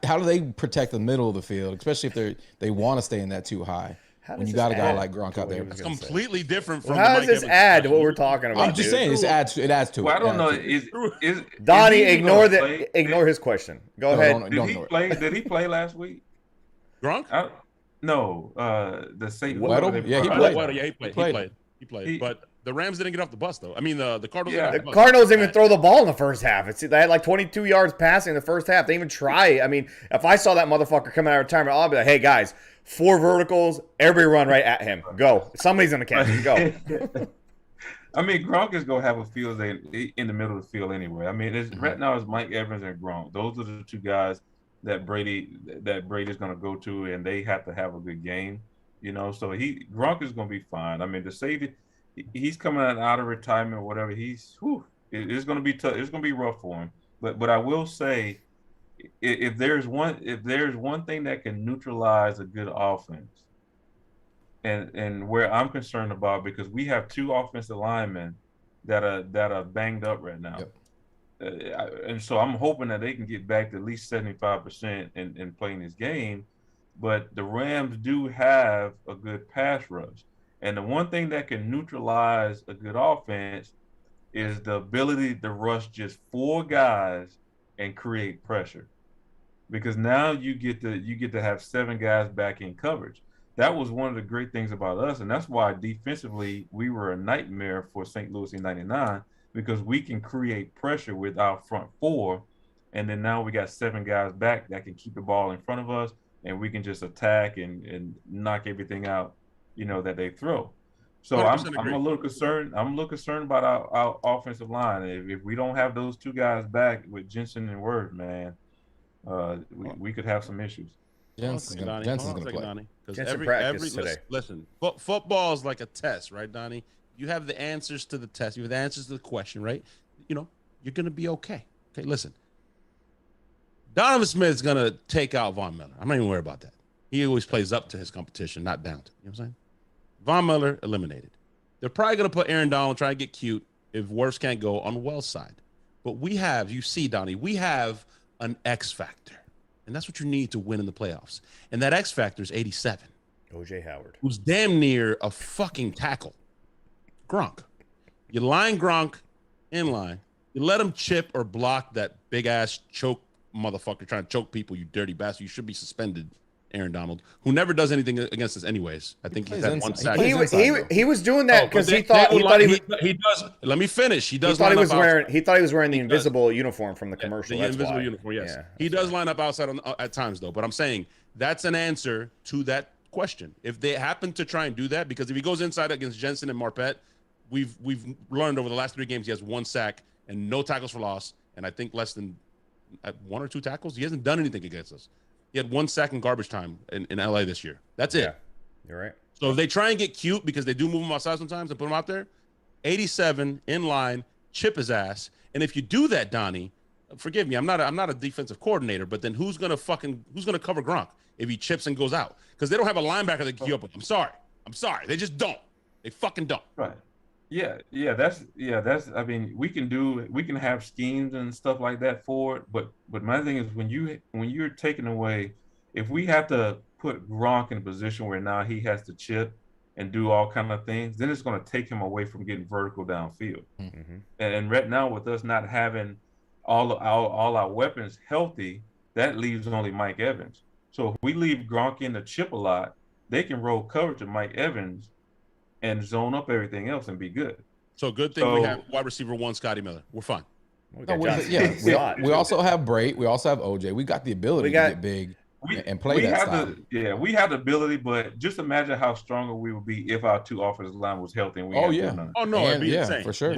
S2: How do they protect the middle of the field, especially if they want to stay in that too high? When you got a guy like Gronk out there,
S4: it's completely different from.
S1: How does this add to what we're talking about?
S2: I'm just saying it adds to it.
S3: Well, I don't know. Is
S1: Donnie, ignore his question. Go ahead.
S3: Did he play last week?
S4: Gronk?
S3: No. The safety.
S4: He played. But the Rams didn't get off the bus, though. I mean, the Cardinals.
S1: Yeah. The Cardinals didn't even throw the ball in the first half. They had like 22 yards passing in the first half. They didn't even try. I mean, if I saw that motherfucker coming out of retirement, I'll be like, hey, guys, 4 verticals, everybody run right at him. Go. Somebody's going to catch him. Go.
S3: I mean, Gronk is going to have a field day in the middle of the field anyway. I mean, right now it's Mike Evans and Gronk. Those are the 2 guys that Brady's going to go to, and they have to have a good game. So Gronk is going to be fine. I mean, the safety, he's coming out of retirement or whatever. It's going to be tough. It's going to be rough for him. But I will say, if there's one thing that can neutralize a good offense, and where I'm concerned about, because we have 2 offensive linemen that are banged up right now. Yep. And so I'm hoping that they can get back to at least 75% in playing this game. But the Rams do have a good pass rush. And the one thing that can neutralize a good offense is the ability to rush just 4 guys and create pressure. Because now you get to have 7 guys back in coverage. That was one of the great things about us, and that's why defensively we were a nightmare for St. Louis in '99, because we can create pressure with our front 4, and then now we got 7 guys back that can keep the ball in front of us, and we can just attack and knock everything out, that they throw. So I'm a little concerned. I'm a little concerned about our offensive line. If we don't have those 2 guys back with Jensen and Word, man, we could have some issues.
S2: Jensen's going to play.
S1: Because
S4: listen, football is like a test, right, Donnie? You have the answers to the test. You have the answers to the question, right? You're going to be okay. Okay, listen. Donovan Smith's going to take out Von Miller. I'm not even worried about that. He always plays up to his competition, not down to. You know what I'm saying? Von Miller eliminated. They're probably going to put Aaron Donald, try to get cute if worse can't go on Wells' side. But you see, Donnie, we have an X factor. And that's what you need to win in the playoffs. And that X factor is 87.
S1: O.J. Howard.
S4: Who's damn near a fucking tackle. Gronk. You line Gronk in line. You let him chip or block that big-ass choke motherfucker trying to choke people, you dirty bastard. You should be suspended, Aaron Donald, who never does anything against us anyways. I think he's had 1 sack.
S1: He was doing that because he thought he
S4: does. Let me finish. He does.
S1: He thought he was wearing the invisible uniform from the commercial.
S4: The invisible uniform. Yes, he does line up outside at times though. But I'm saying that's an answer to that question. If they happen to try and do that, because if he goes inside against Jensen and Marpet, we've learned over the last 3 games he has 1 sack and no tackles for loss, and I think less than 1 or 2 tackles. He hasn't done anything against us. He had 1 sack in garbage time in LA this year. That's it.
S1: Yeah, you're right.
S4: So if they try and get cute, because they do move him outside sometimes and put him out there, 87 in line, chip his ass. And if you do that, Donnie, forgive me, I'm not a defensive coordinator, but then who's gonna cover Gronk if he chips and goes out? Because they don't have a linebacker that can keep up with him. I'm sorry. They just don't. They fucking don't.
S3: Right. Yeah. That's. I mean, we can have schemes and stuff like that for it, but my thing is when you're taking away, if we have to put Gronk in a position where now he has to chip and do all kind of things, then it's going to take him away from getting vertical downfield. Mm-hmm. And right now, with us not having all our weapons healthy, that leaves only Mike Evans. So if we leave Gronk in the chip a lot, they can roll coverage to Mike Evans and zone up everything else and be good.
S4: So good thing we have wide receiver 1, Scotty Miller. We're fine.
S2: We also have Brait. We also have OJ. We got the ability to get big and play that style.
S3: We have the ability, but just imagine how stronger we would be if our 2 offensive line was healthy. And
S4: it'd be insane.
S2: For sure.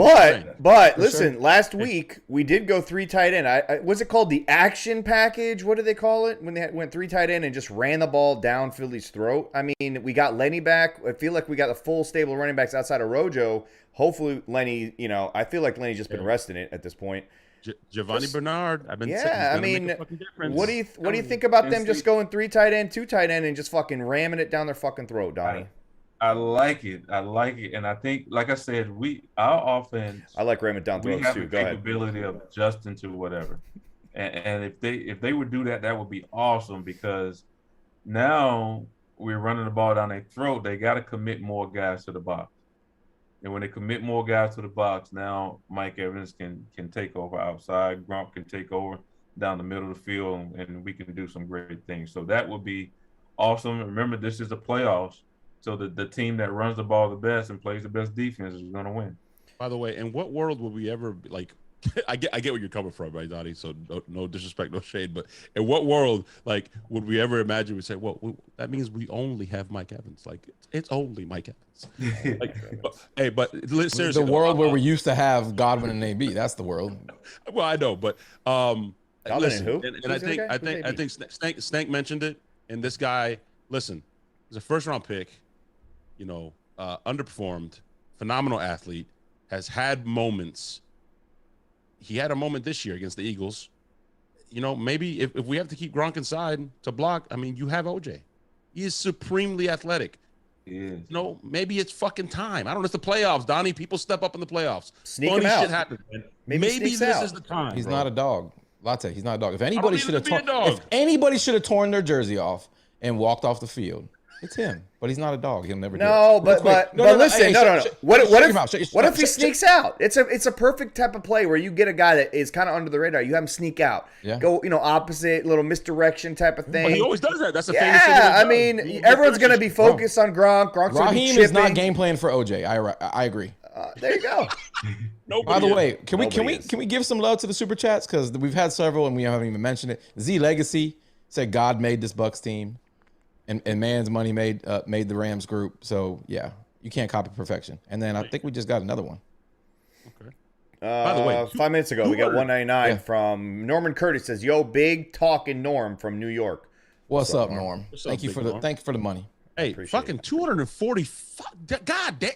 S1: But listen, last week we did go 3 tight end. Was it called the action package? What do they call it when they went 3 tight end and just ran the ball down Philly's throat? I mean, we got Lenny back. I feel like we got the full stable of running backs outside of Rojo. Hopefully, Lenny. I feel like Lenny's just been resting it at this point.
S4: Giovanni Bernard. I've been saying,
S1: yeah. I mean, what do you think about them just going 3 tight end, 2 tight end, and just fucking ramming it down their fucking throat, Donnie?
S3: I like it, and I think, like I said, our offense.
S1: I like ramming down throats too. Go ahead.
S3: Capability of adjusting to whatever, and if they would do that, that would be awesome, because now we're running the ball down their throat. They got to commit more guys to the box. And when they commit more guys to the box, now Mike Evans can take over outside. Gronk can take over down the middle of the field, and we can do some great things. So that would be awesome. Remember, this is the playoffs. So the team that runs the ball the best and plays the best defense is going to win.
S4: By the way, in what world would we ever like? I get where you're coming from, right, Donnie? So no disrespect, no shade, but in what world, like, would we ever imagine we say, well, that means we only have Mike Evans? Like, it's only Mike Evans. Like, but seriously,
S2: the world where we used to have Godwin and AB. That's the world.
S4: Well, I know, but listen,
S1: who?
S4: And I think Stank mentioned it, and this guy, listen, he's a first-round pick, underperformed, phenomenal athlete, has had moments. He had a moment this year against the Eagles. Maybe if we have to keep Gronk inside to block, I mean, you have OJ. He is supremely athletic.
S3: He is.
S4: Maybe it's fucking time. I don't know. It's the playoffs, Donnie. People step up in the playoffs.
S1: Sneak him out.
S4: Shit happens, man. Maybe this is the time.
S2: He's not a dog. Latte, he's not a dog. If anybody should have torn their jersey off and walked off the field, it's him. But he's not a dog. He'll never do it.
S1: But listen, no. What if he sneaks out? It's a perfect type of play where you get a guy that is kind of under the radar. You have him sneak out.
S2: Yeah.
S1: Go, opposite, little misdirection type of thing.
S4: But he always does that. That's a famous thing.
S1: Yeah, I mean, everyone's going to be focused on Gronk. Gronk's
S2: Raheem is not game plan for OJ. I agree.
S1: There you go.
S2: By the way, can we give some love to the super chats, because we've had several and we haven't even mentioned it. Z Legacy said God made this Bucs team. And Man's Money made the Rams group. So, yeah, you can't copy perfection. And then I think we just got another one.
S4: Okay.
S1: By the way, 5 minutes ago, we got 199 from Norman Curtis. Says, "Yo, big talking Norm from New York."
S2: What's up, Norm? Thank you for the money.
S4: Hey, fucking 240. God damn.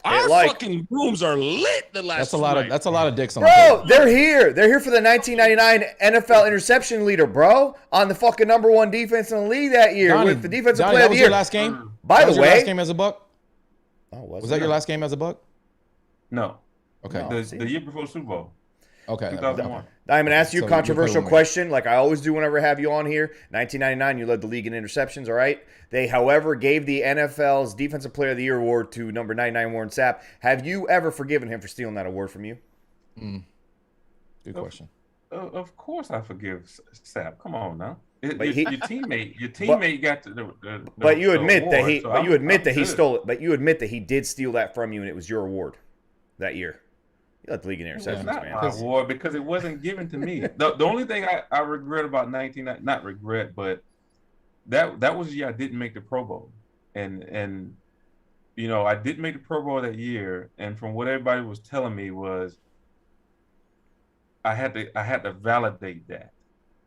S4: Our fucking rooms are lit the last
S2: That's a lot of dicks on
S1: the
S2: table.
S1: They're here. They're here for the 1999 NFL interception leader, bro. On the fucking #1 defense in the league that year, with the defensive player of the year.
S2: Your last game?
S1: By the way,
S2: your last game as a Buck?
S1: Oh,
S2: was that your last game as a Buck?
S3: No.
S2: Okay.
S3: The year before Super Bowl.
S2: Okay.
S3: 2001.
S1: I'm going to ask you a controversial question, like I always do whenever I have you on here. 1999, you led the league in interceptions, all right? They, however, gave the NFL's Defensive Player of the Year award to number 99, Warren Sapp. Have you ever forgiven him for stealing that award from you?
S2: Good question.
S3: Of course I forgive Sapp. Come on now. Your teammate got the
S1: But you admit
S3: award,
S1: that he.
S3: so
S1: But you admit that he
S3: good.
S1: stole it. But you admit that he did steal that from you, and it was your award that year. You led the league in interceptions,
S3: Not
S1: man.
S3: my award, because it wasn't given to me. The only thing I regret about not regret, but that was the year I didn't make the Pro Bowl, and I didn't make the Pro Bowl that year, and from what everybody was telling me was I had to validate that.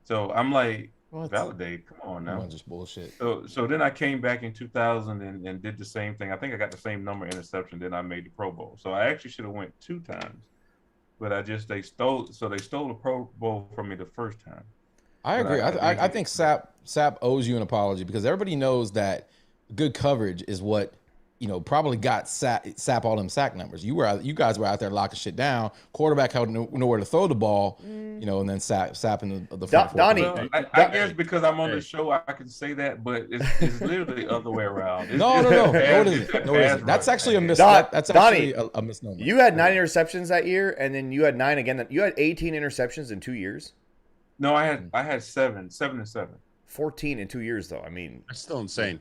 S3: So I'm like, validate? Come on now.
S2: Just bullshit.
S3: So then I came back in 2000 and did the same thing. I think I got the same number of interception. Then I made the Pro Bowl. So I actually should have went 2 times, but they stole the Pro Bowl from me the first time.
S2: I agree. I think Sapp owes you an apology, because everybody knows that good coverage is what probably got Sapp all them sack numbers. You guys were out there locking shit down. Quarterback had nowhere to throw the ball, and then Sapp in the front.
S1: Donnie,
S3: well, I guess because I'm on the show, I can say that, but it's literally the other way around.
S2: No, it isn't. That's actually a misnomer.
S1: You had 9 interceptions that year, and then you had 9 again. You had 18 interceptions in 2 years.
S3: No, I had 7 and 7.
S1: 14 in 2 years, though. I mean,
S4: that's still insane.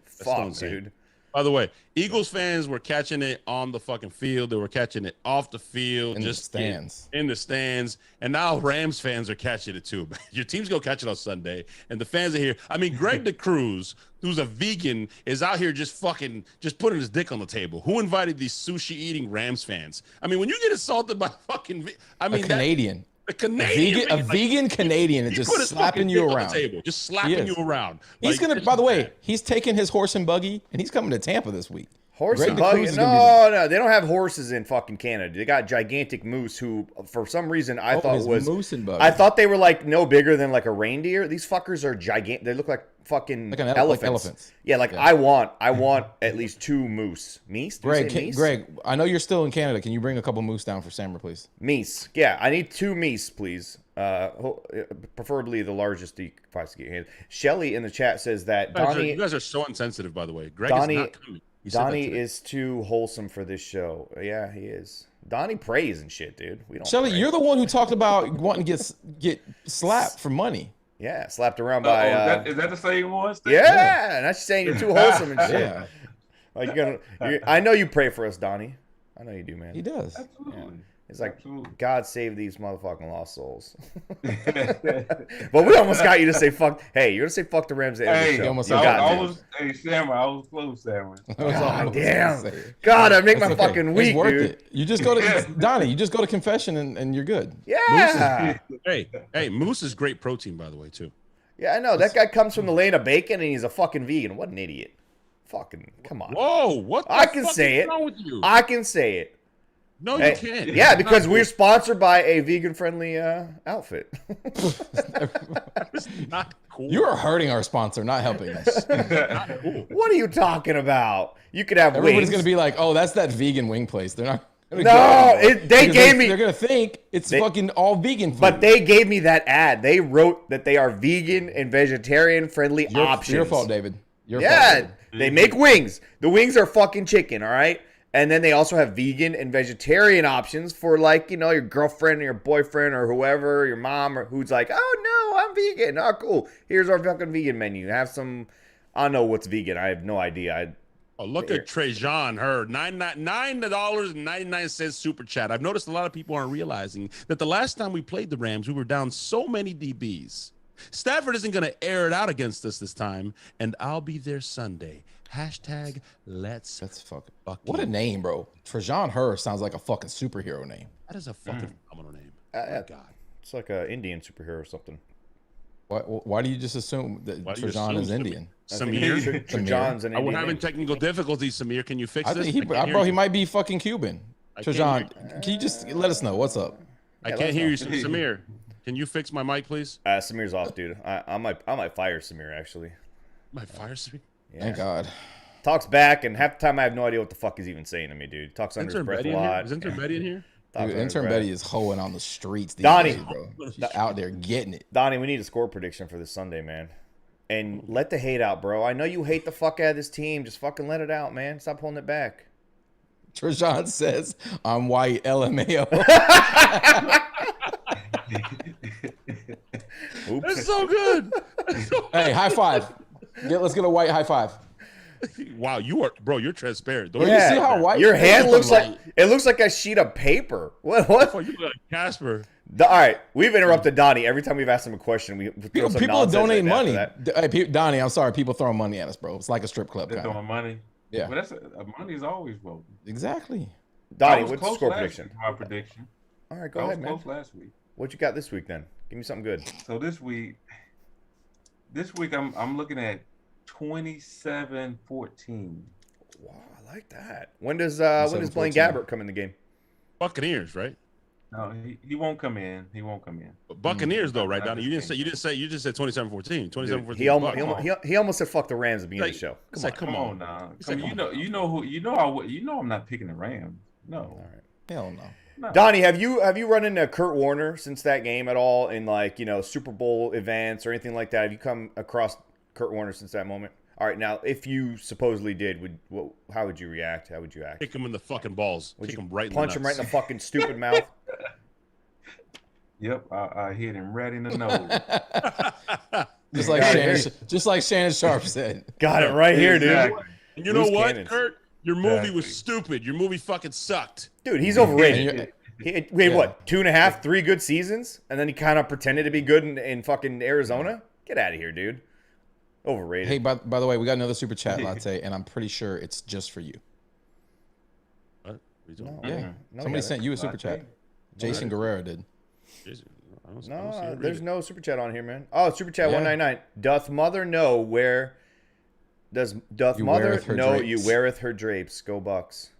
S1: Dude.
S4: By the way, Eagles fans were catching it on the fucking field. They were catching it off the field.
S2: In the stands.
S4: And now Rams fans are catching it too. Your team's going to catch it on Sunday. And the fans are here. I mean, Greg DeCruz, who's a vegan, is out here just putting his dick on the table. Who invited these sushi-eating Rams fans? I mean, when you get assaulted by fucking...
S2: a Canadian.
S4: A
S2: vegan Canadian is just slapping you around.
S4: Just slapping you around.
S2: He's by the way, he's taking his horse and buggy and he's coming to Tampa this week.
S1: Horse and buggy? No, they don't have horses in fucking Canada. They got gigantic moose who, for some reason, I thought was
S2: moose and buggy.
S1: I thought they were like no bigger than like a reindeer. These fuckers are gigantic. They look like fucking elephants. Like elephants. Yeah, I want at least 2 moose. Meese?
S2: Greg, I know you're still in Canada. Can you bring a couple moose down for Sammer, please?
S1: Meese. Yeah, I need 2 meese, please. Preferably the largest you can possibly get. Shelly in the chat says that Donnie.
S4: You guys are so insensitive, by the way. Greg
S1: Donnie,
S4: is not coming.
S1: Donnie is too wholesome for this show. Yeah, he is. Donnie prays and shit, dude. We don't.
S2: Shelly, you're the one who talked about wanting to get slapped for money.
S1: Yeah, slapped around by.
S3: Is that the same one?
S1: Yeah, and that's saying you're too wholesome and shit. Yeah. Like I know you pray for us, Donnie. I know you do, man.
S2: He does.
S3: Absolutely.
S1: Yeah. It's like, God save these motherfucking lost souls. But we almost got you to say fuck. Hey, you're going to say fuck the Rams at every show.
S3: Hey, Sam, I was close, Sam.
S1: God damn. God, I make my fucking week,
S2: worth
S1: dude.
S2: It. You just go to, Donnie, you just go to confession and you're good.
S1: Yeah.
S4: Hey, moose is great protein, by the way, too.
S1: Yeah, I know. That guy comes from the lane of bacon and he's a fucking vegan. What an idiot. Fucking, come on.
S4: Whoa, what the
S1: I can say it.
S4: Wrong with you?
S1: I can say it.
S4: No, you can't.
S1: Yeah, because we're sponsored by a vegan-friendly outfit.
S4: That's not cool.
S2: You are hurting our sponsor, not helping us.
S4: Not cool.
S1: What are you talking about? You could have
S2: Everybody's
S1: wings.
S2: going to be like, oh, that's that vegan wing place. They're not going to
S1: they gave me...
S2: They're going to think it's fucking all vegan food.
S1: But they gave me that ad. They wrote that they are vegan and vegetarian-friendly options.
S2: Your fault, David. Your fault, David.
S1: They make wings. The wings are fucking chicken, all right? And then they also have vegan and vegetarian options for, like, you know, your girlfriend or your boyfriend or whoever, your mom, or who's like, oh, no, I'm vegan. Oh, cool. Here's our fucking vegan menu. Have some, I don't know what's vegan. I have no idea.
S4: Look at Trejan, her $9.99 super chat. I've noticed a lot of people aren't realizing that the last time we played the Rams, we were down so many DBs. Stafford isn't going to air it out against us this time, and I'll be there Sunday. Hashtag let's.
S2: That's fucking. What a name, bro. Trajan Her sounds like a fucking superhero name.
S4: That is a fucking phenomenal name.
S1: Oh, God. It's like an Indian superhero or something.
S2: Why do you just assume that Trajan is Indian?
S4: Samir?
S1: Trajan's an Indian.
S4: We're having technical difficulties, Samir. Can you fix this?
S2: Bro, he might be fucking Cuban. Trajan, can you just let us know? What's up?
S4: I can't hear you, Samir. Can you fix my mic, please?
S1: Samir's off, dude. I might fire Samir, actually.
S4: Might fire Samir?
S1: Yeah.
S2: Thank God.
S1: Talks back, and half the time I have no idea what the fuck he's even saying to me, dude. Talks under his breath a lot.
S4: Is Intern Betty in here?
S2: Dude, Intern Betty is hoeing on the streets these
S1: Donnie,
S2: days, bro. She's out there getting it.
S1: Donnie, we need a score prediction for this Sunday, man. And let the hate out, bro. I know you hate the fuck out of this team. Just fucking let it out, man. Stop holding it back.
S2: Trajan says, I'm white, LMAO.
S1: Oops.
S4: That's so good.
S2: Hey, high five. Let's get a white high five.
S4: Wow, you're transparent.
S2: Bro, you see how white
S1: your hand looks like? It looks like a sheet of paper. What?
S4: Oh, you look like Casper.
S1: All right, we've interrupted Donnie every time we've asked him a question.
S2: People donate money. Hey, Donnie, I'm sorry. People throwing money at us, bro. It's like a strip club.
S3: They're throwing money.
S2: Yeah,
S3: but money is always welcome.
S2: Exactly.
S1: Donnie, what's the score prediction?
S3: My prediction.
S1: All right, go ahead, man.
S3: Close last week.
S1: What you got this week then? Give me something good.
S3: So this week I'm looking at 27-14.
S1: Wow, I like that. When does Blaine Gabbert come in the game?
S4: Buccaneers, right?
S3: No, he won't come in.
S4: But Buccaneers though, right, Donnie? You just said 27-14. 27-14.
S1: He almost said fuck the Rams at the beginning of the show.
S3: Come on now. I'm not picking the Rams. No.
S1: All right.
S2: Hell no.
S1: Donnie, have you run into Kurt Warner since that game at all in Super Bowl events or anything like that? Have you come across Kurt Warner since that moment? All right, now if you supposedly did, how would you react? How would you act?
S4: Kick him in the fucking balls.
S1: Would
S4: Kick
S1: you
S4: him right
S1: punch
S4: in
S1: him
S4: the
S1: right in the fucking stupid mouth?
S3: Yep, I hit him right in the nose.
S2: just like Shannon Sharp said.
S1: Got it right here, dude.
S3: Exactly.
S4: And you know what, Kurt? Your movie was stupid. Your movie fucking sucked.
S1: Dude, he's overrated. He had 2.5, 3 good seasons, and then he kind of pretended to be good in fucking Arizona? Get out of here, dude. Overrated.
S2: Hey, by the way, we got another super chat, Latte, and I'm pretty sure it's just for you.
S4: What?
S2: Somebody sent you a super chat. Jason Guerrero did.
S1: There's no super chat on here, man. Oh, super chat 199. Doth mother know where doth mother know you weareth her drapes? Go Bucks.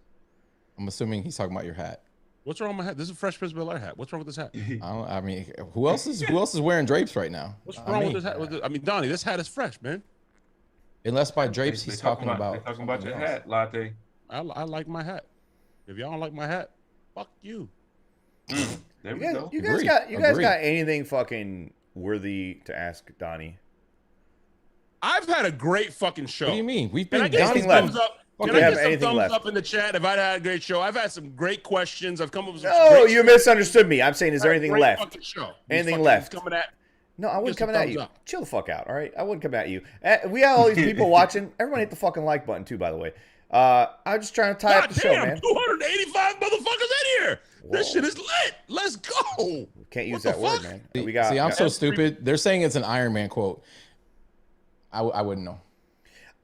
S2: I'm assuming he's talking about your hat.
S4: What's wrong with my hat? This is a Fresh Prince of Bel-Air hat. What's wrong with this hat?
S2: I mean, who else is wearing drapes right now?
S4: What's wrong with this hat? I mean, Donnie, this hat is fresh, man.
S2: Unless by drapes, he's talking about.
S3: They're talking about your hat, Latte.
S4: I like my hat. If y'all don't like my hat, fuck you.
S3: There we go.
S1: You guys got anything fucking worthy to ask Donnie?
S4: I've had a great fucking show.
S2: What do you mean? We've been
S1: anything left.
S4: Can I get some thumbs up in the chat if I had a great show? I've had some great questions. I've come up with some
S1: No, you misunderstood me. I'm saying, is there anything left? Anything left?
S4: Coming at
S1: No, I wasn't coming at you. Chill the fuck out, all right? I wouldn't come at you. We got all these people watching. Everyone hit the fucking like button, too, by the way. I'm just trying to tie up the show, man.
S4: 285 motherfuckers in here. Whoa. This shit is lit. Let's go.
S1: Can't use that word, man.
S2: See, I'm so stupid. They're saying it's an Iron Man quote. I wouldn't know.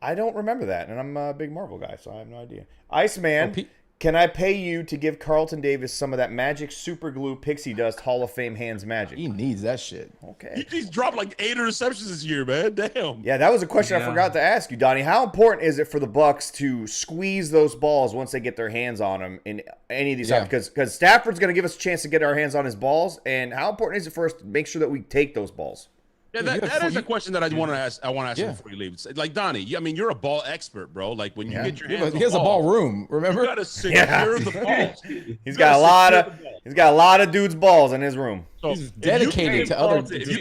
S1: I don't remember that, and I'm a big Marvel guy, so I have no idea. Iceman, can I pay you to give Carlton Davis some of that magic super glue pixie dust Hall of Fame hands magic?
S2: He needs that shit.
S1: Okay.
S4: He's dropped like 8 interceptions this year, man. Damn.
S1: Yeah, that was a question I forgot to ask you, Donnie. How important is it for the Bucs to squeeze those balls once they get their hands on them in any of these times? Because Stafford's going to give us a chance to get our hands on his balls, and how important is it for us to make sure that we take those balls?
S4: Yeah, that is a question that I want to ask you before you leave. It's like, Donnie, I mean, you're a ball expert, bro. Like, when you get your hands
S2: he has a ball room, remember?
S4: You got to secure the balls.
S1: He's got a lot of dudes' balls in his room.
S4: So
S2: he's dedicated to other
S4: if you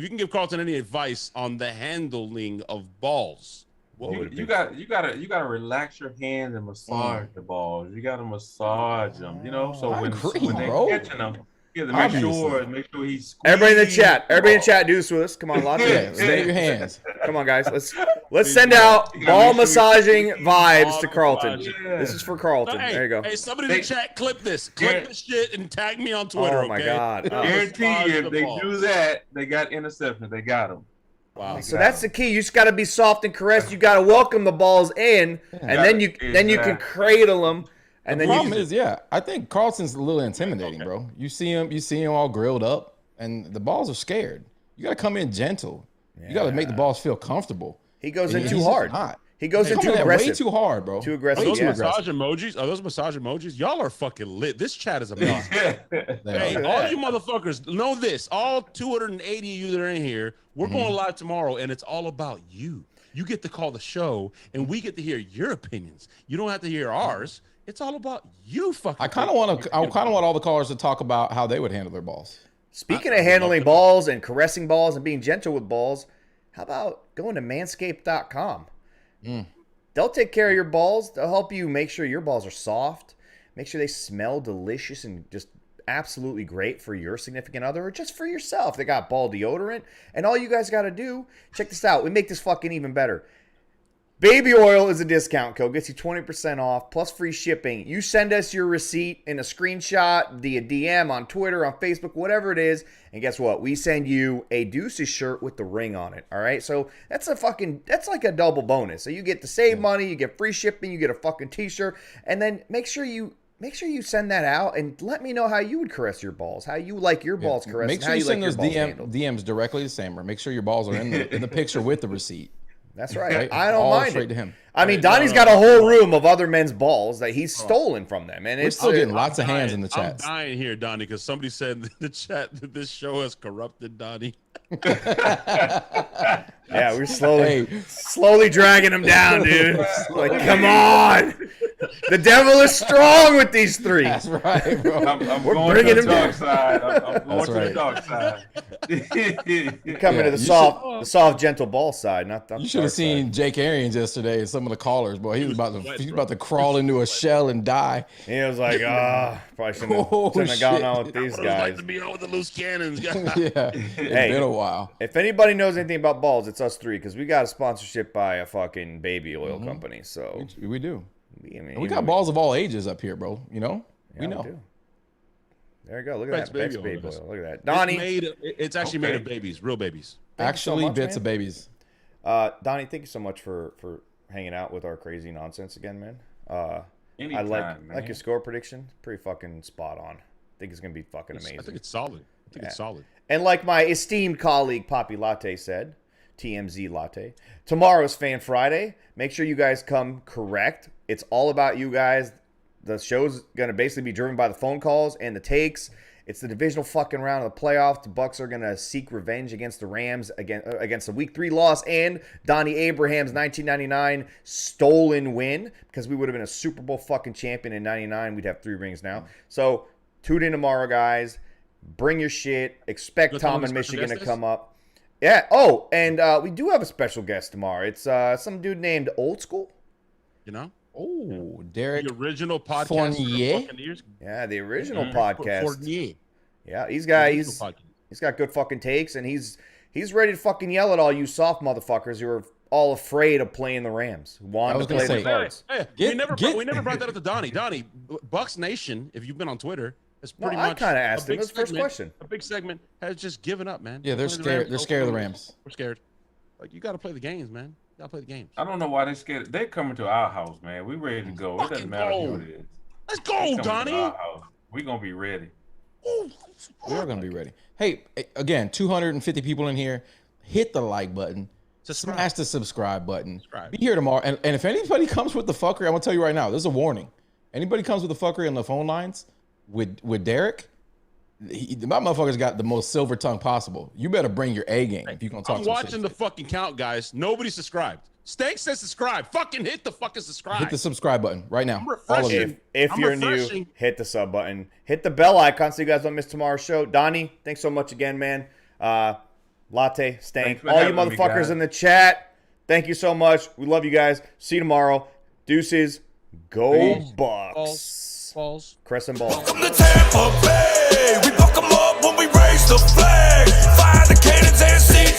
S4: can give Carlton any advice on the handling of balls,
S3: you gotta relax your hands and massage the balls. You gotta massage them, so when they're catching them. Make sure he's squeezed.
S1: Everybody in the chat, do this with us. Come on, lots of hands.
S2: Stay your hands.
S1: Come on, guys. Let's send out ball massaging vibes to Carlton. Yeah. This is for Carlton. There you go.
S4: Hey, somebody in the chat, clip this shit and tag me on Twitter.
S1: Oh my God!
S3: Guarantee you, if they do that, they got interceptions. They got them.
S1: Wow. So that's the key. You just got to be soft and caressed. You got to welcome the balls in, and then you can cradle them.
S2: And the problem is, I think Carlton's a little intimidating, bro. You see him all grilled up, and the balls are scared. You got to come in gentle. You got to make the balls feel comfortable.
S1: He goes in too hard. He goes in too aggressive.
S2: Way too hard, bro.
S1: Too aggressive.
S4: Are those massage emojis? Y'all are fucking lit. This chat is amazing. Hey, all you motherfuckers, know this. All 280 of you that are in here, we're going live tomorrow, and it's all about you. You get to call the show, and we get to hear your opinions. You don't have to hear ours. It's all about you, fucking.
S2: I kind of want all the callers to talk about how they would handle their balls.
S1: Speaking of handling balls and caressing balls and being gentle with balls, how about going to manscaped.com? They'll take care of your balls. They'll help you make sure your balls are soft, make sure they smell delicious and just absolutely great for your significant other or just for yourself. They got ball deodorant, and all you guys got to do, check this out. We make this fucking even better. Baby oil is a discount code. Gets you 20% off plus free shipping. You send us your receipt in a screenshot via DM on Twitter, on Facebook, whatever it is. And guess what? We send you a Deuces shirt with the ring on it. All right. So that's like a double bonus. So you get to save money, you get free shipping, you get a fucking t-shirt. And then make sure you send that out and let me know how you would caress your balls, how you like your balls caressed.
S2: Make sure you send those DMs directly to Sammer. Make sure your balls are in the picture with the receipt.
S1: That's right. I don't mind it.
S2: To him.
S1: I mean, Donnie's got a whole room of other men's balls that he's stolen from them, and
S2: we're still getting lots of hands in the chat.
S4: I'm dying here, Donnie, because somebody said in the chat that this show has corrupted Donnie.
S1: Yeah, we're slowly dragging him down, dude. Like, come on. The devil is strong with these three.
S2: That's right, bro.
S3: We're bringing him down. I'm going to the dark side.
S1: You're coming to the soft, gentle ball side. Not
S2: you should have seen Jake Arians yesterday and some of the callers, boy. He was about to crawl into a shell and die.
S1: He was like, probably shouldn't have gone on with these guys.
S4: I'd like to be on with the loose cannons, guys.
S2: Yeah, it's been a while.
S1: If anybody knows anything about balls, it's us three because we got a sponsorship by a fucking baby oil company. So
S2: we do.
S1: I mean,
S2: we got balls of all ages up here, bro. You know, we know.
S1: There you go. Look at that. Beck's baby oil. Look at that. Donnie.
S4: It's actually made of babies, real babies.
S2: Actually, bits of babies.
S1: Donnie, thank you so much for hanging out with our crazy nonsense again, man. I like your score prediction. Pretty fucking spot on. I think it's gonna be fucking amazing.
S4: I think it's solid. It's solid.
S1: And like my esteemed colleague Poppy Latte said, TMZ latte. Tomorrow's Fan Friday. Make sure you guys come correct. It's all about you guys. The show's going to basically be driven by the phone calls and the takes. It's the divisional fucking round of the playoffs. The Bucs are going to seek revenge against the Rams against the Week 3 loss and Donnie Abraham's 1999 stolen win, because we would have been a Super Bowl fucking champion in 99. We'd have 3 rings now. So tune in tomorrow, guys. Bring your shit. Expect Tom in Michigan to come up. Yeah. Oh, and we do have a special guest tomorrow. It's some dude named Old School.
S4: You know?
S2: Oh, Derek.
S4: The original podcast for the Buccaneers.
S1: Yeah, the original podcast.
S4: Fournier.
S1: Yeah, he's got good fucking takes, and he's ready to fucking yell at all you soft motherfuckers who are all afraid of playing the Rams. Want to play the cards.
S4: We never brought that up to Donnie. Donnie, Bucs Nation, if you've been on Twitter, is pretty much.
S1: I kind of asked him. It was the first question.
S4: A big segment has just given up, man.
S2: Yeah, they're scared. They're scared of the Rams.
S4: We're scared. Like, you got to play the games, man. You got to play the games.
S3: I don't know why they're scared. They're coming to our house, man. We ready to go. It doesn't matter who it is.
S4: Let's go, Donnie.
S3: We're going to be ready.
S2: We are going to be ready. Hey, again, 250 people in here. Hit the like button. Smash the subscribe button. Be here tomorrow. And if anybody comes with the fuckery, I'm going to tell you right now, this is a warning. Anybody comes with the fuckery on the phone lines with Derek, my motherfucker's got the most silver tongue possible. You better bring your A game if you're going to talk.
S4: I'm watching the fucking count, guys. Nobody subscribed. Stank says subscribe. Fucking hit the fucking subscribe.
S2: Hit the subscribe button right now.
S4: All of you.
S1: If you're new, hit the sub button. Hit the bell icon so you guys don't miss tomorrow's show. Donnie, thanks so much again, man. Latte, Stank, all you motherfuckers in the chat, thank you so much. We love you guys. See you tomorrow. Deuces. Go Bucs.
S4: Balls.
S1: Crescent balls.
S5: Welcome to Tampa Bay. We fuck 'em up when we raise the